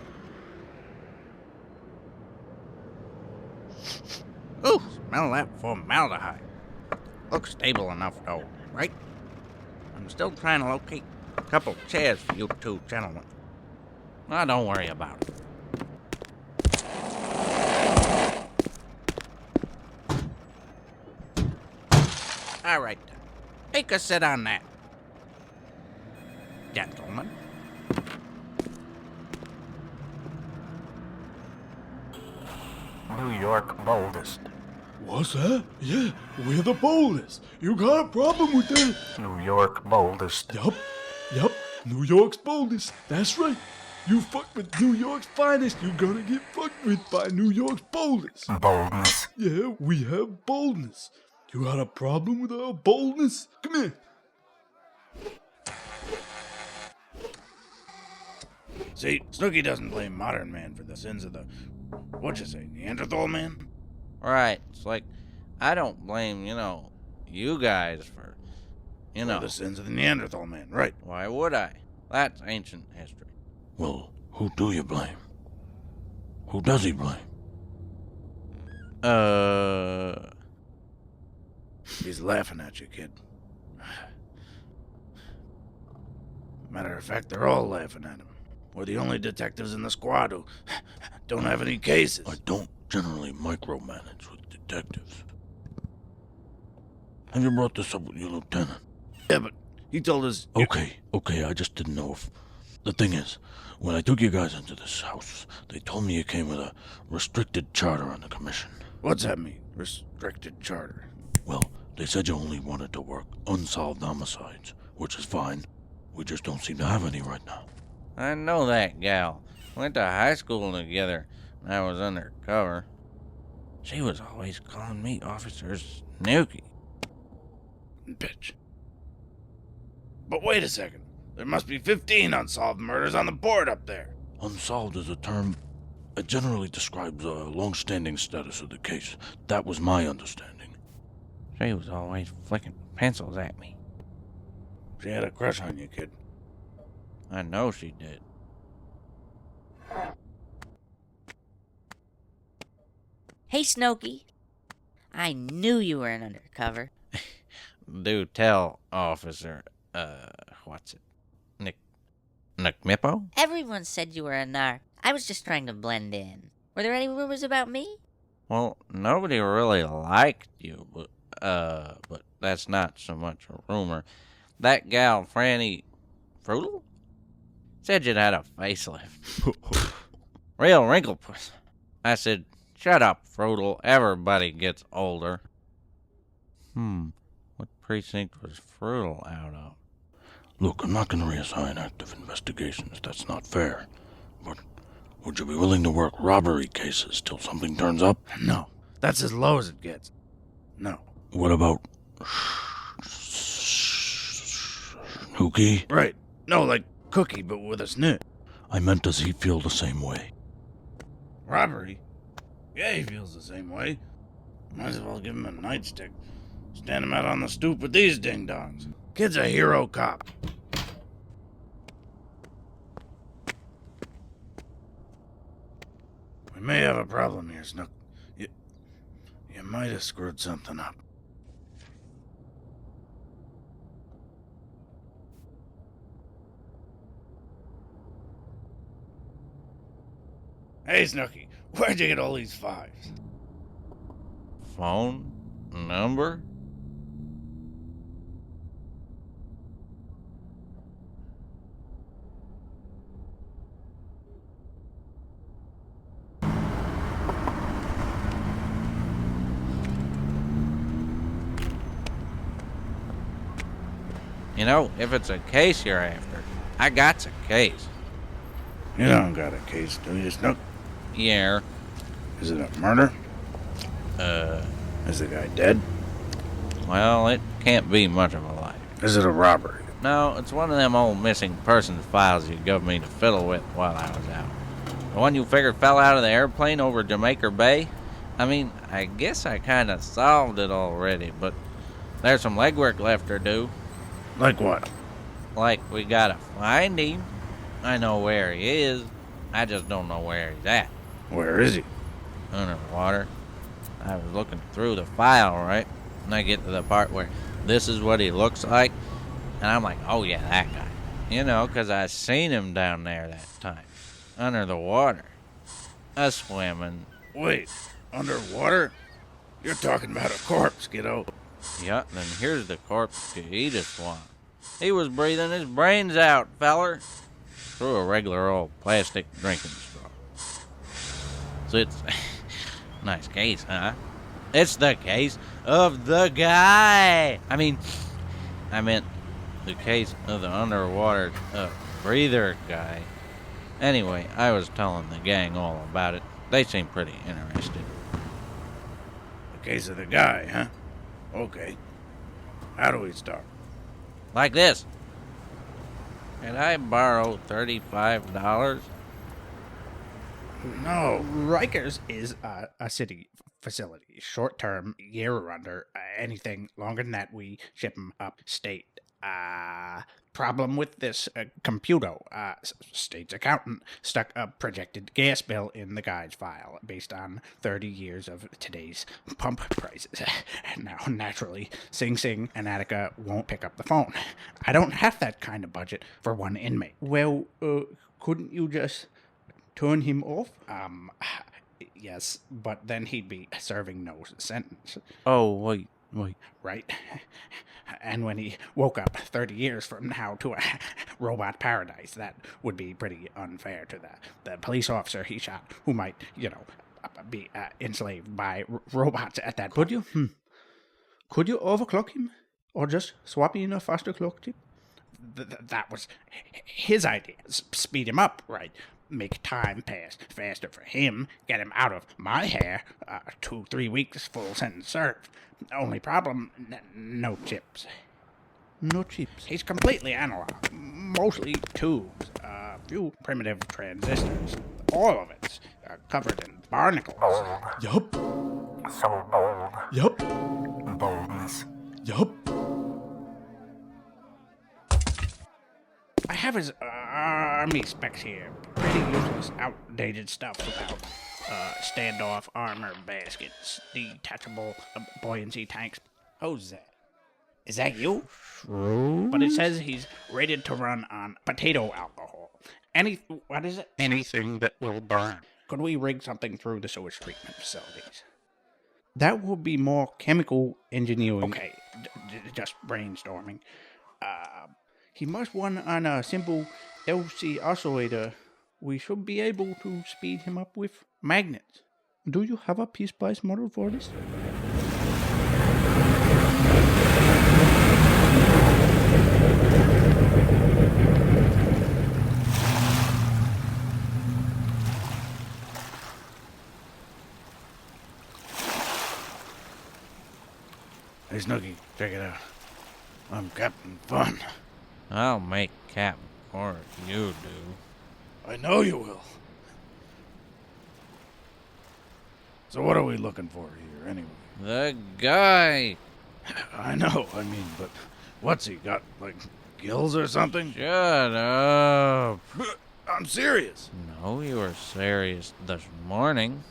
Ooh, smell that formaldehyde. Looks stable enough, though, right? I'm still trying to locate a couple chairs for you two gentlemen. Now, don't worry about it. All right, then. Take a sit on that. Gentlemen.
New York boldest.
What's that? Yeah, we're the boldest. You got a problem with that?
New York boldest.
Yup. New York's boldest. That's right. You fuck with New York's finest, you gonna get fucked with by New York's boldest.
Boldness.
Yeah, we have boldness. You got a problem with our boldness? Come here.
See, Snooky doesn't blame modern man for the sins of the, what'd you say, Neanderthal man?
Right. It's like, I don't blame, you guys for,
For the sins of the Neanderthal man, right?
Why would I? That's ancient history.
Well, who do you blame? Who does he blame?
He's laughing at you, kid. Matter of fact, they're all laughing at him. We're the only detectives in the squad who don't have any cases.
I don't generally micromanage with detectives. Have you brought this up with your lieutenant?
Yeah, but he told us...
Okay, I just didn't know if... The thing is, when I took you guys into this house, they told me you came with a restricted charter on the commission.
What's that mean, restricted charter?
Well, they said you only wanted to work unsolved homicides, which is fine. We just don't seem to have any right now.
I know that gal. Went to high school together when I was undercover. She was always calling me Officer Snooky.
Bitch. But wait a second. There must be 15 unsolved murders on the board up there.
Unsolved is a term. It generally describes a long-standing status of the case. That was my understanding.
She was always flicking pencils at me.
She had a crush on you, kid.
I know she did.
Hey, Snooky. I knew you were an undercover.
Do tell, Officer, what's it? Nick Mippo?
Everyone said you were a narc. I was just trying to blend in. Were there any rumors about me?
Well, nobody really liked you, but that's not so much a rumor. That gal, Franny Frutal, said you'd had a facelift. Real wrinkle puss. I said, shut up, Frutal. Everybody gets older. What precinct was Frutal out of?
Look, I'm not going to reassign active investigations. That's not fair. But would you be willing to work robbery cases till something turns up?
No. That's as low as it gets. No.
What about... Snooky?
Right. No, like Cookie, but with a snit.
I meant, does he feel the same way?
Robbery? Yeah, he feels the same way. Might as well give him a nightstick. Stand him out on the stoop with these ding-dongs. Kid's a hero cop. We may have a problem here, Snook. You might have screwed something up. Hey, Snooky, where'd you get all these fives?
Phone number? You know, if it's a case you're after, I got a case.
You don't got a case, do you, Snook?
Yeah.
Is it a murder? Is the guy dead?
Well, it can't be much of a lie.
Is it a robbery?
No, it's one of them old missing persons files you gave me to fiddle with while I was out. The one you figured fell out of the airplane over Jamaica Bay? I mean, I guess I kind of solved it already, but there's some legwork left to do.
Like what?
Like, we gotta find him. I know where he is. I just don't know where he's at.
Where is he?
Underwater. I was looking through the file, right? And I get to the part where this is what he looks like. And I'm like, oh yeah, that guy. You know, 'cause I seen him down there that time. Under the water. A swimming.
Wait, underwater? You're talking about a corpse, kiddo.
Yeah, then here's the corpse you just want. He was breathing his brains out, feller. Through a regular old plastic drinking straw. So it's... nice case, huh? It's the case of the guy! I meant the case of the underwater breather guy. Anyway, I was telling the gang all about it. They seemed pretty interested.
The case of the guy, huh? Okay. How do we start?
Like this. Can I borrow $35?
No.
Rikers is a city facility. Short term, year or under. Anything longer than that, we ship them upstate. Problem with this computer. State's accountant stuck a projected gas bill in the guy's file based on 30 years of today's pump prices. Now, naturally, Sing Sing and Attica won't pick up the phone. I don't have that kind of budget for one inmate. Well, couldn't you just turn him off? Yes, but then he'd be serving no sentence.
Oh, wait.
Right? And when he woke up 30 years from now to a robot paradise, that would be pretty unfair to the police officer he shot, who might, be enslaved by robots at that point. Could you? Could you overclock him? Or just swap in a faster clock chip? That was his idea. Speed him up, right? Make time pass faster for him, get him out of my hair, 2-3 weeks, full sentence served. Only problem, no chips. No chips? He's completely analog, mostly tubes, a few primitive transistors. All of it's covered in barnacles.
Yup.
So bold.
Yup.
Boldness.
Yup.
I have his army specs here. Pretty useless, outdated stuff about standoff armor baskets, detachable buoyancy tanks. Who's that? Is that you? But it says he's rated to run on potato alcohol. What is it?
Anything that will burn.
Could we rig something through the sewage treatment facilities? That would be more chemical engineering. Okay, just brainstorming. He must run on a simple LC oscillator. We should be able to speed him up with magnets. Do you have a piece-price model for this?
Hey, Snooky, check it out. I'm Captain Fun.
I'll make Captain or you do.
I know you will. So what are we looking for here, anyway?
The guy.
I know, but what's he got, like, gills or something?
Shut up.
I'm serious.
No, you were serious this morning.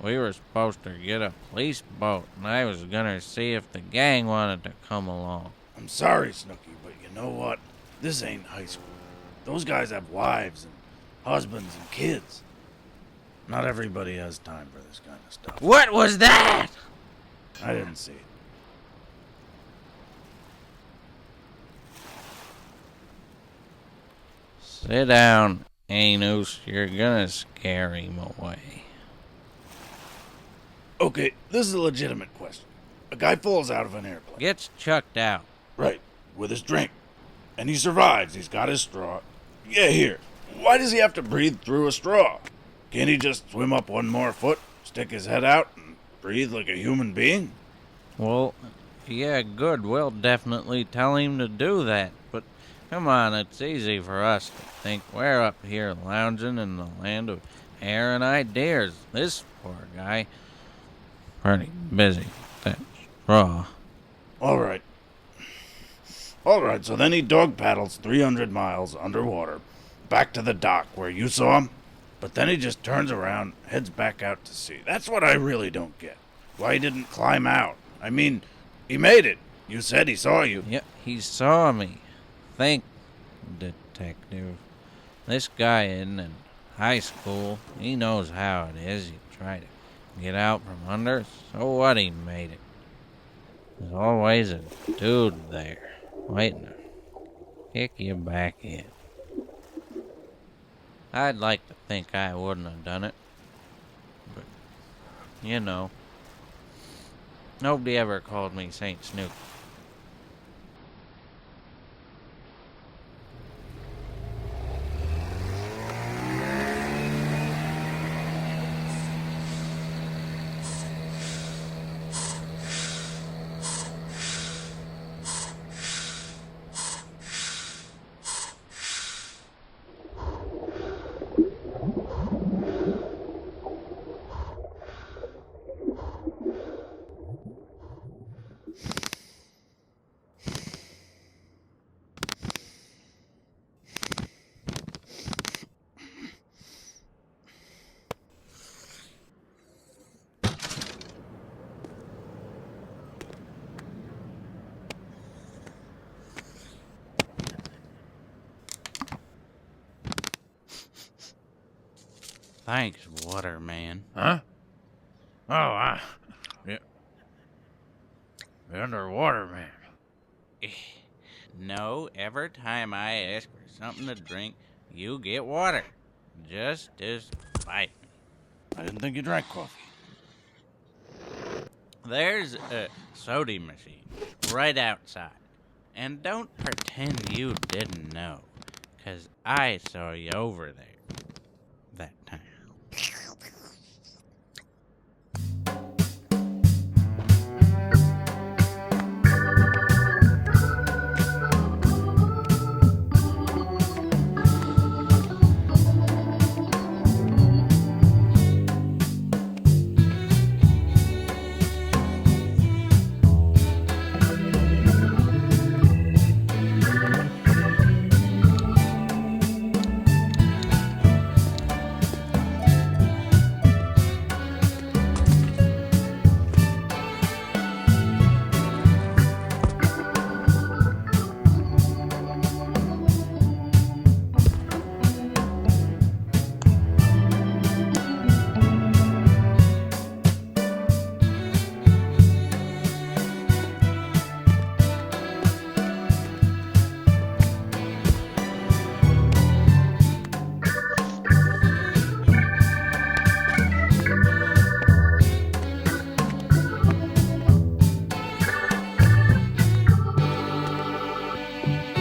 We were supposed to get a police boat, and I was gonna see if the gang wanted to come along.
I'm sorry, Snooky, but you know what? This ain't high school. Those guys have wives and husbands and kids. Not everybody has time for this kind of stuff.
What was that?
I didn't see it.
Sit down, Anus. You're gonna scare him away.
Okay, this is a legitimate question. A guy falls out of an airplane.
Gets chucked out.
Right, with his drink. And he survives. He's got his straw. Yeah, here. Why does he have to breathe through a straw? Can't he just swim up one more foot, stick his head out, and breathe like a human being?
Well, yeah, good. We'll definitely tell him to do that. But come on, it's easy for us to think we're up here lounging in the land of air and ideas. This poor guy, pretty busy with that straw.
All right. All right, so then he dog paddles 300 miles underwater, back to the dock where you saw him, but then he just turns around, heads back out to sea. That's what I really don't get. Why he didn't climb out. I mean, he made it. You said he saw you.
Yep, he saw me. Think, detective. This guy isn't in high school. He knows how it is. You try to get out from under. So what, he made it. There's always a dude there, waiting to kick you back in. I'd like to think I wouldn't have done it. But, you know, nobody ever called me Saint Snoop. Thanks, Waterman.
Huh? Oh, yeah. The underwater man.
No, every time I ask for something to drink, you get water. Just despite me.
I didn't think you drank coffee.
There's a soda machine right outside. And don't pretend you didn't know, 'cause I saw you over there that time.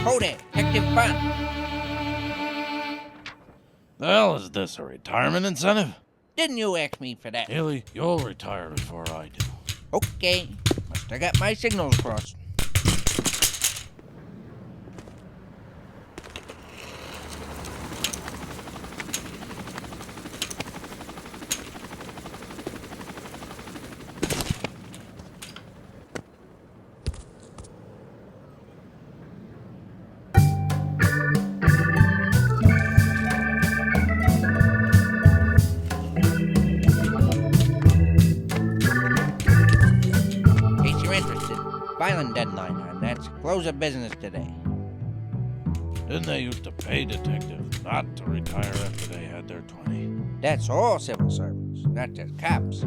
Hold it, Detective Bun.
The hell is this, a retirement incentive?
Didn't you ask me for that?
Haley, you'll retire before I do.
Okay, must have got my signals crossed. Filing deadline on that's close of business today.
Didn't they used to pay detectives not to retire after they had their 20?
That's all civil servants, not just cops.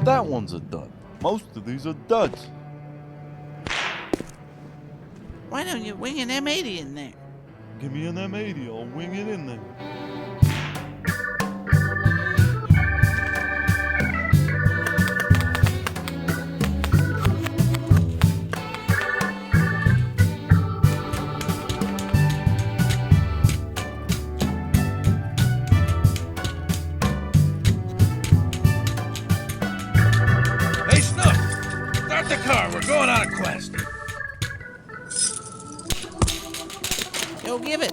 That one's a dud. Most of these are duds.
Why don't you wing an M80 in there?
Give me an M80, I'll wing it in there.
Hey, Snook! Start the car. We're going on a quest.
Go give it.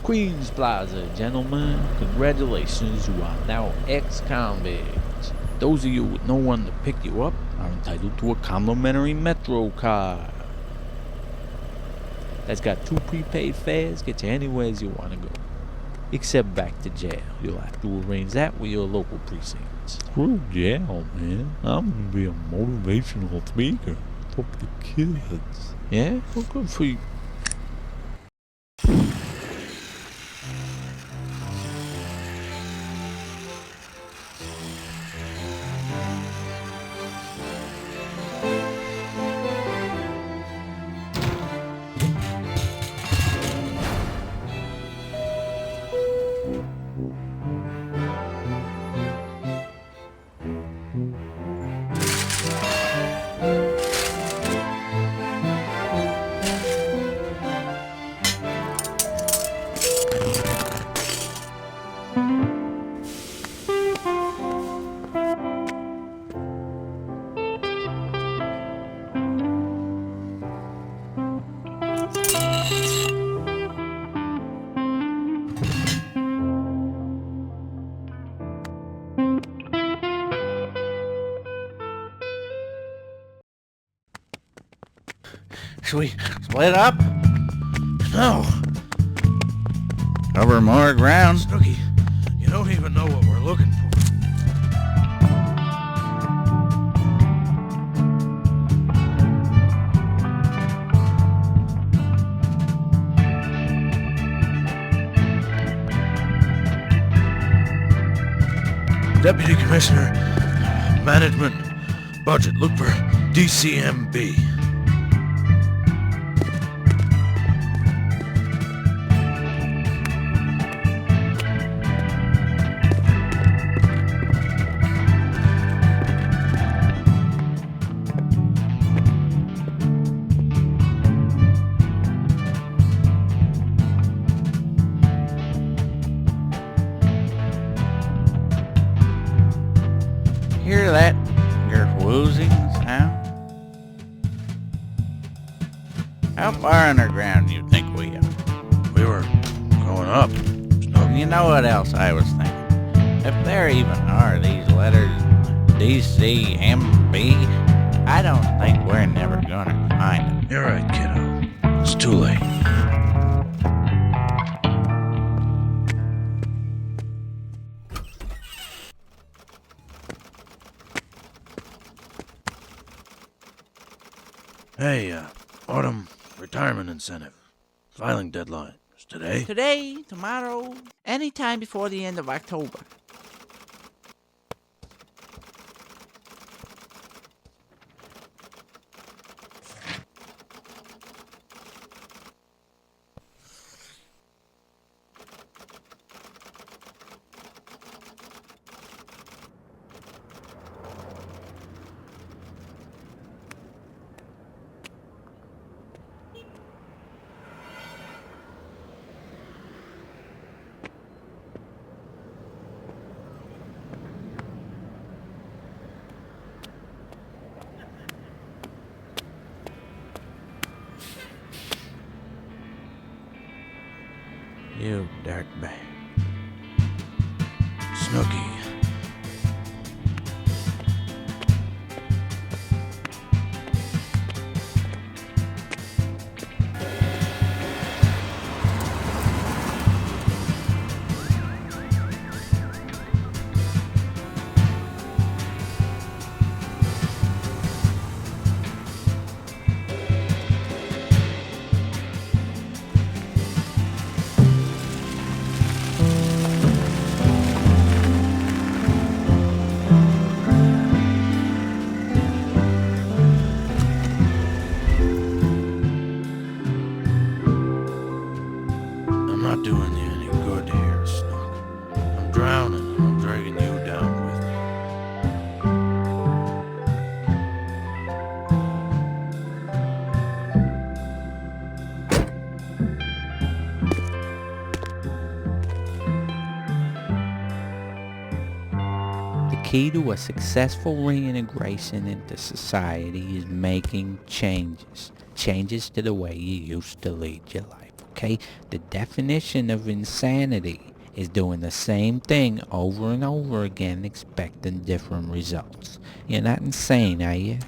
Queens Plaza, gentlemen. Congratulations, you are now ex-convicts. Those of you with no one to pick you up are entitled to a complimentary Metro card. That's got 2 prepaid fares, get you anywheres you want to go. Except back to jail. You'll have to arrange that with your local precincts.
Screw jail, man. I'm gonna be a motivational speaker. Talk to kids.
Yeah? Well, good for you.
Should we split up? No.
Cover more ground.
Snooky, you don't even know what we're looking for. Deputy Commissioner, Management, Budget, look for DCMB.
Hear that whoozing sound? How far underground do you think we are?
We were going up.
You know what else I was thinking? If there even are these letters DCMB, I don't think we're never gonna find them.
You're right, kiddo. It's too late. Hey, autumn retirement incentive. Filing deadline is today.
Today, tomorrow, anytime before the end of October.
You dirtbag. Snooky.
key to a successful reintegration into society is making changes. Changes to the way you used to lead your life, okay? The definition of insanity is doing the same thing over and over again, expecting different results. You're not insane, are you?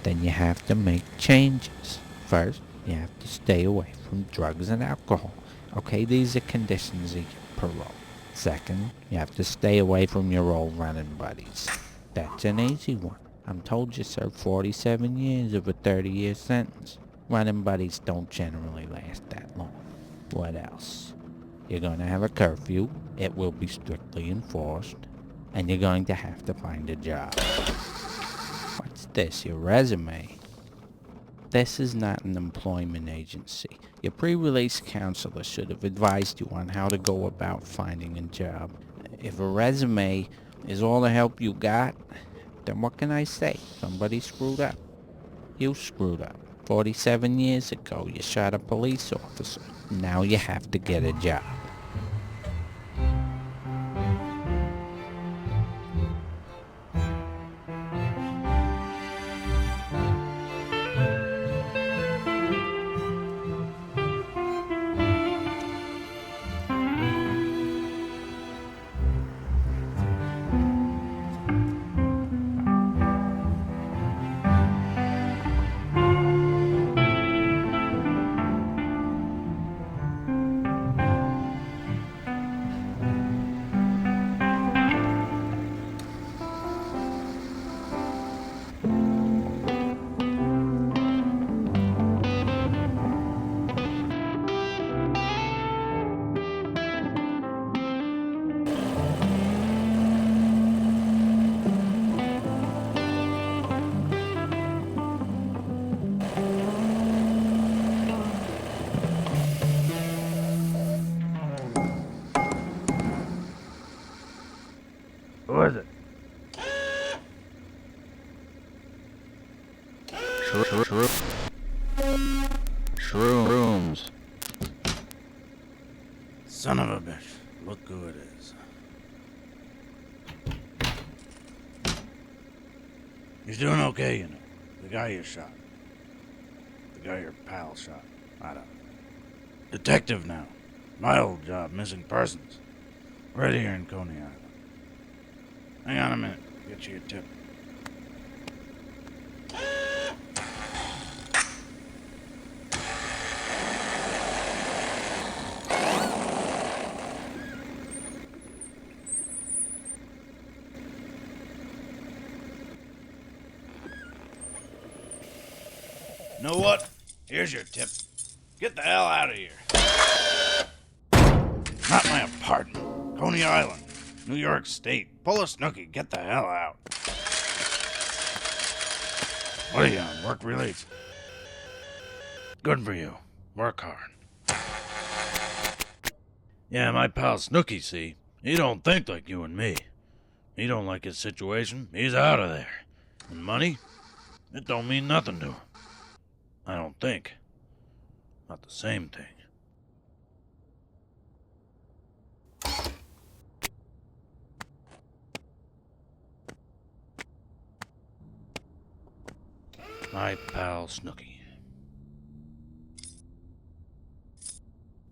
Then you have to make changes. First, you have to stay away from drugs and alcohol. Okay, these are conditions of your parole. Second, you have to stay away from your old running buddies. That's an easy one. I'm told you served 47 years of a 30-year sentence. Running buddies don't generally last that long. What else? You're going to have a curfew. It will be strictly enforced. And you're going to have to find a job. What's this, your resume? This is not an employment agency. Your pre-release counselor should have advised you on how to go about finding a job. If a resume is all the help you got, then what can I say? Somebody screwed up. You screwed up. 47 years ago, you shot a police officer. Now you have to get a job.
Who is it?
Shrooms.
Son of a bitch. Look who it is. He's doing okay, you know. The guy you shot. The guy your pal shot. I don't know. Detective now. My old job, missing persons. Right here in Coney Island. Hang on a minute. Get you a tip. Know what? Here's your tip. Get the hell out of here. Not my apartment. Coney Island, New York State. Pull a Snooky. Get the hell out. What are you on? Work release? Good for you. Work hard. Yeah, my pal Snooky, see? He don't think like you and me. He don't like his situation. He's out of there. And money? It don't mean nothing to him. I don't think. Not the same thing. My pal Snooky.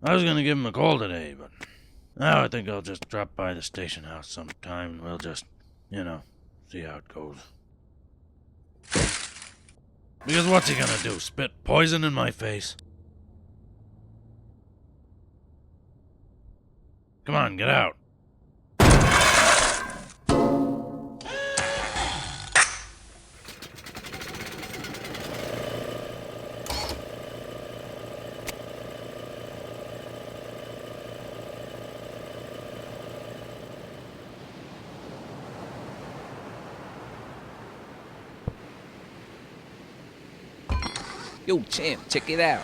I was gonna give him a call today, but now I think I'll just drop by the station house sometime and we'll just, see how it goes. Because what's he gonna do? Spit poison in my face? Come on, get out.
Yo, champ, check it out.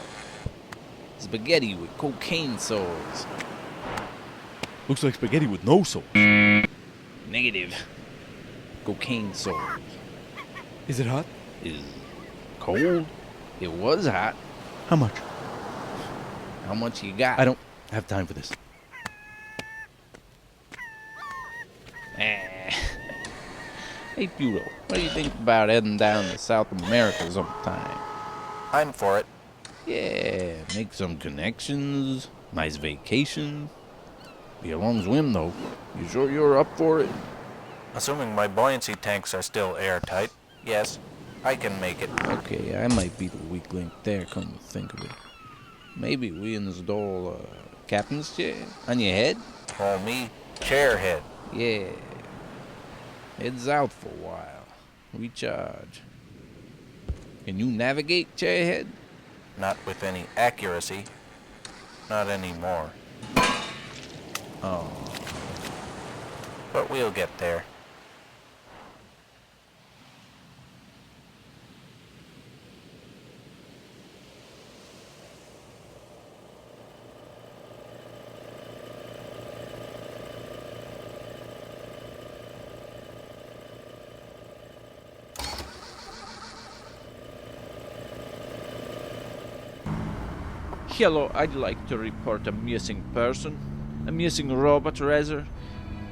Spaghetti with cocaine sauce.
Looks like spaghetti with no sauce.
Negative. Cocaine sauce.
Is it hot?
Is cold. It was hot.
How much?
How much you got?
I don't have time for this.
Eh. Hey, Budo, what do you think about heading down to South America sometime?
I'm for it.
Yeah, make some connections, nice vacation. Be a long swim, though. You sure you're up for it?
Assuming my buoyancy tanks are still airtight, yes, I can make it.
Okay, I might be the weak link there, come to think of it. Maybe we install a captain's chair on your head?
Call me Chairhead.
Yeah. Heads out for a while. Recharge. Can you navigate, Chairhead?
Not with any accuracy. Not anymore.
Oh.
But we'll get there.
Hello, I'd like to report a missing person, a missing robot rather,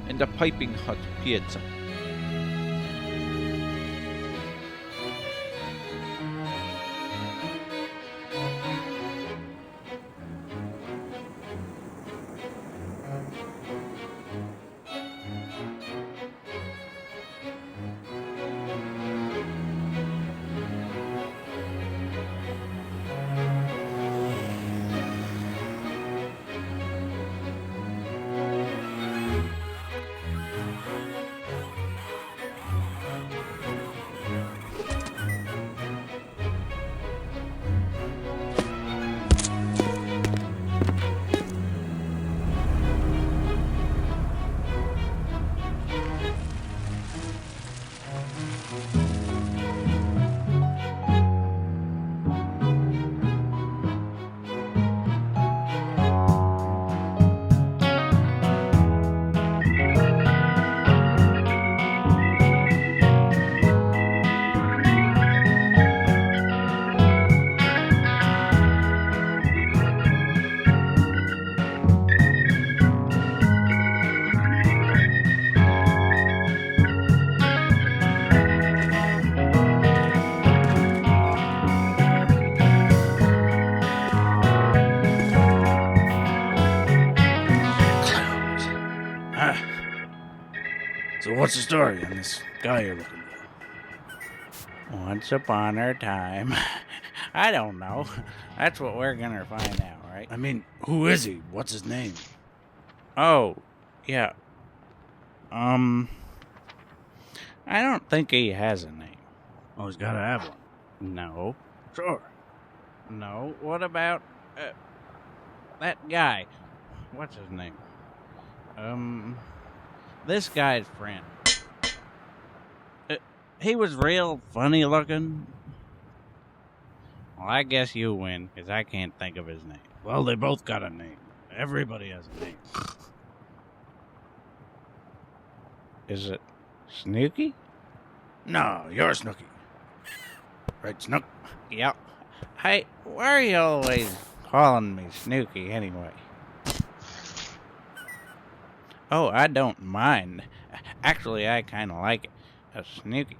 and a piping hot pizza.
So what's the story on this guy you're looking for?
Once upon a time. I don't know. That's what we're gonna find out, right?
I mean, who is he? What's his name?
Oh, yeah. I don't think he has a name.
Oh, he's gotta have one.
No.
Sure.
No. What about that guy? What's his name? This guy's friend. He was real funny looking. Well, I guess you win, because I can't think of his name.
Well, they both got a name. Everybody has a name.
Is it Snooky?
No, you're Snooky. Right, Snook?
Yep. Hey, why are you always calling me Snooky anyway? Oh, I don't mind. Actually, I kind of like it. Snooky.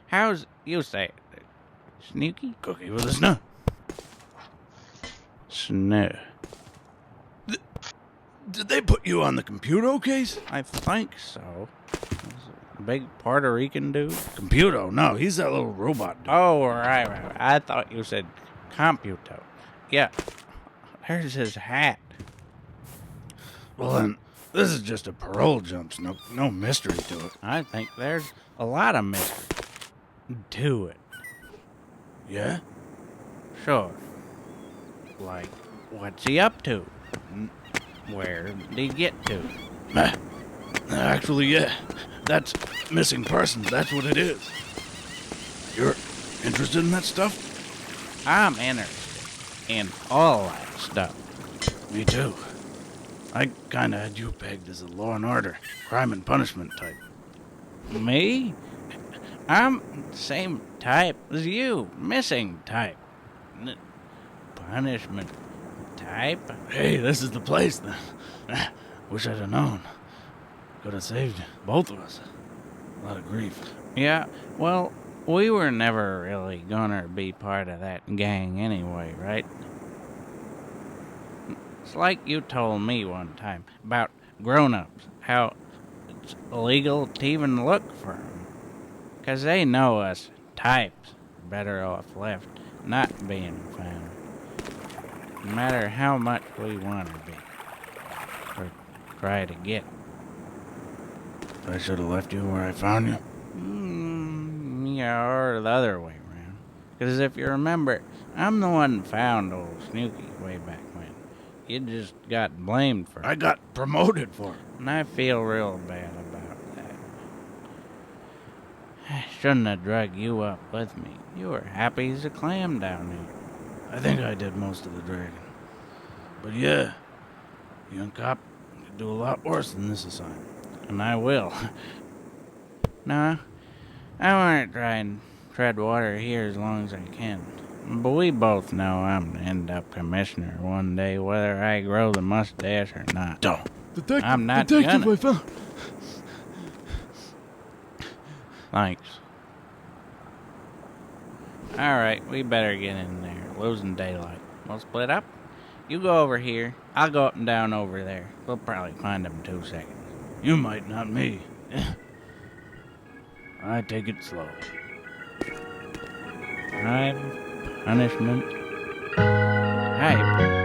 How's you say it? Snooky?
Cookie with a snoo.
Snoo.
Did they put you on the computer case?
I think so. Big Puerto Rican dude?
Computo? No, he's that little robot dude.
Oh, right. I thought you said computo. Yeah. There's his hat.
Well, then, this is just a parole jump, Snook. No mystery to it.
I think there's a lot of mystery to it.
Yeah?
Sure. Like, what's he up to? Where did he get to?
Actually, yeah. That's missing persons. That's what it is. You're interested in that stuff?
I'm interested in all that stuff.
Me too. I kinda had you pegged as a law and order, crime and punishment type.
Me? I'm the same type as you. Missing type. Punishment type?
Hey, this is the place then. Wish I'd have known. Could have saved both of us. A lot of grief.
Yeah, well, we were never really gonna be part of that gang anyway, right? It's like you told me one time about grown-ups, how it's illegal to even look for them. 'Cause they know us types are better off left not being found. No matter how much we want to be. Or try to get.
I should have left you where I found you.
Yeah, or the other way around. 'Cause if you remember, I'm the one who found old Snooky way back when. You just got blamed for it.
I got promoted for it.
And I feel real bad about that. I shouldn't have drug you up with me. You were happy as a clam down there.
I think I did most of the dragging. But yeah, young cop, you do a lot worse than this assignment.
And I will. Nah, I want to try and tread water here as long as I can. But we both know I'm going to end up commissioner one day, whether I grow the mustache or not.
Don't.
I'm not
Detective,
gonna.
I found.
Thanks. Alright, we better get in there. Losing daylight. We'll split up. You go over here. I'll go up and down over there. We'll probably find them in 2 seconds.
You might, not me. I take it slow.
Crime, punishment, hype.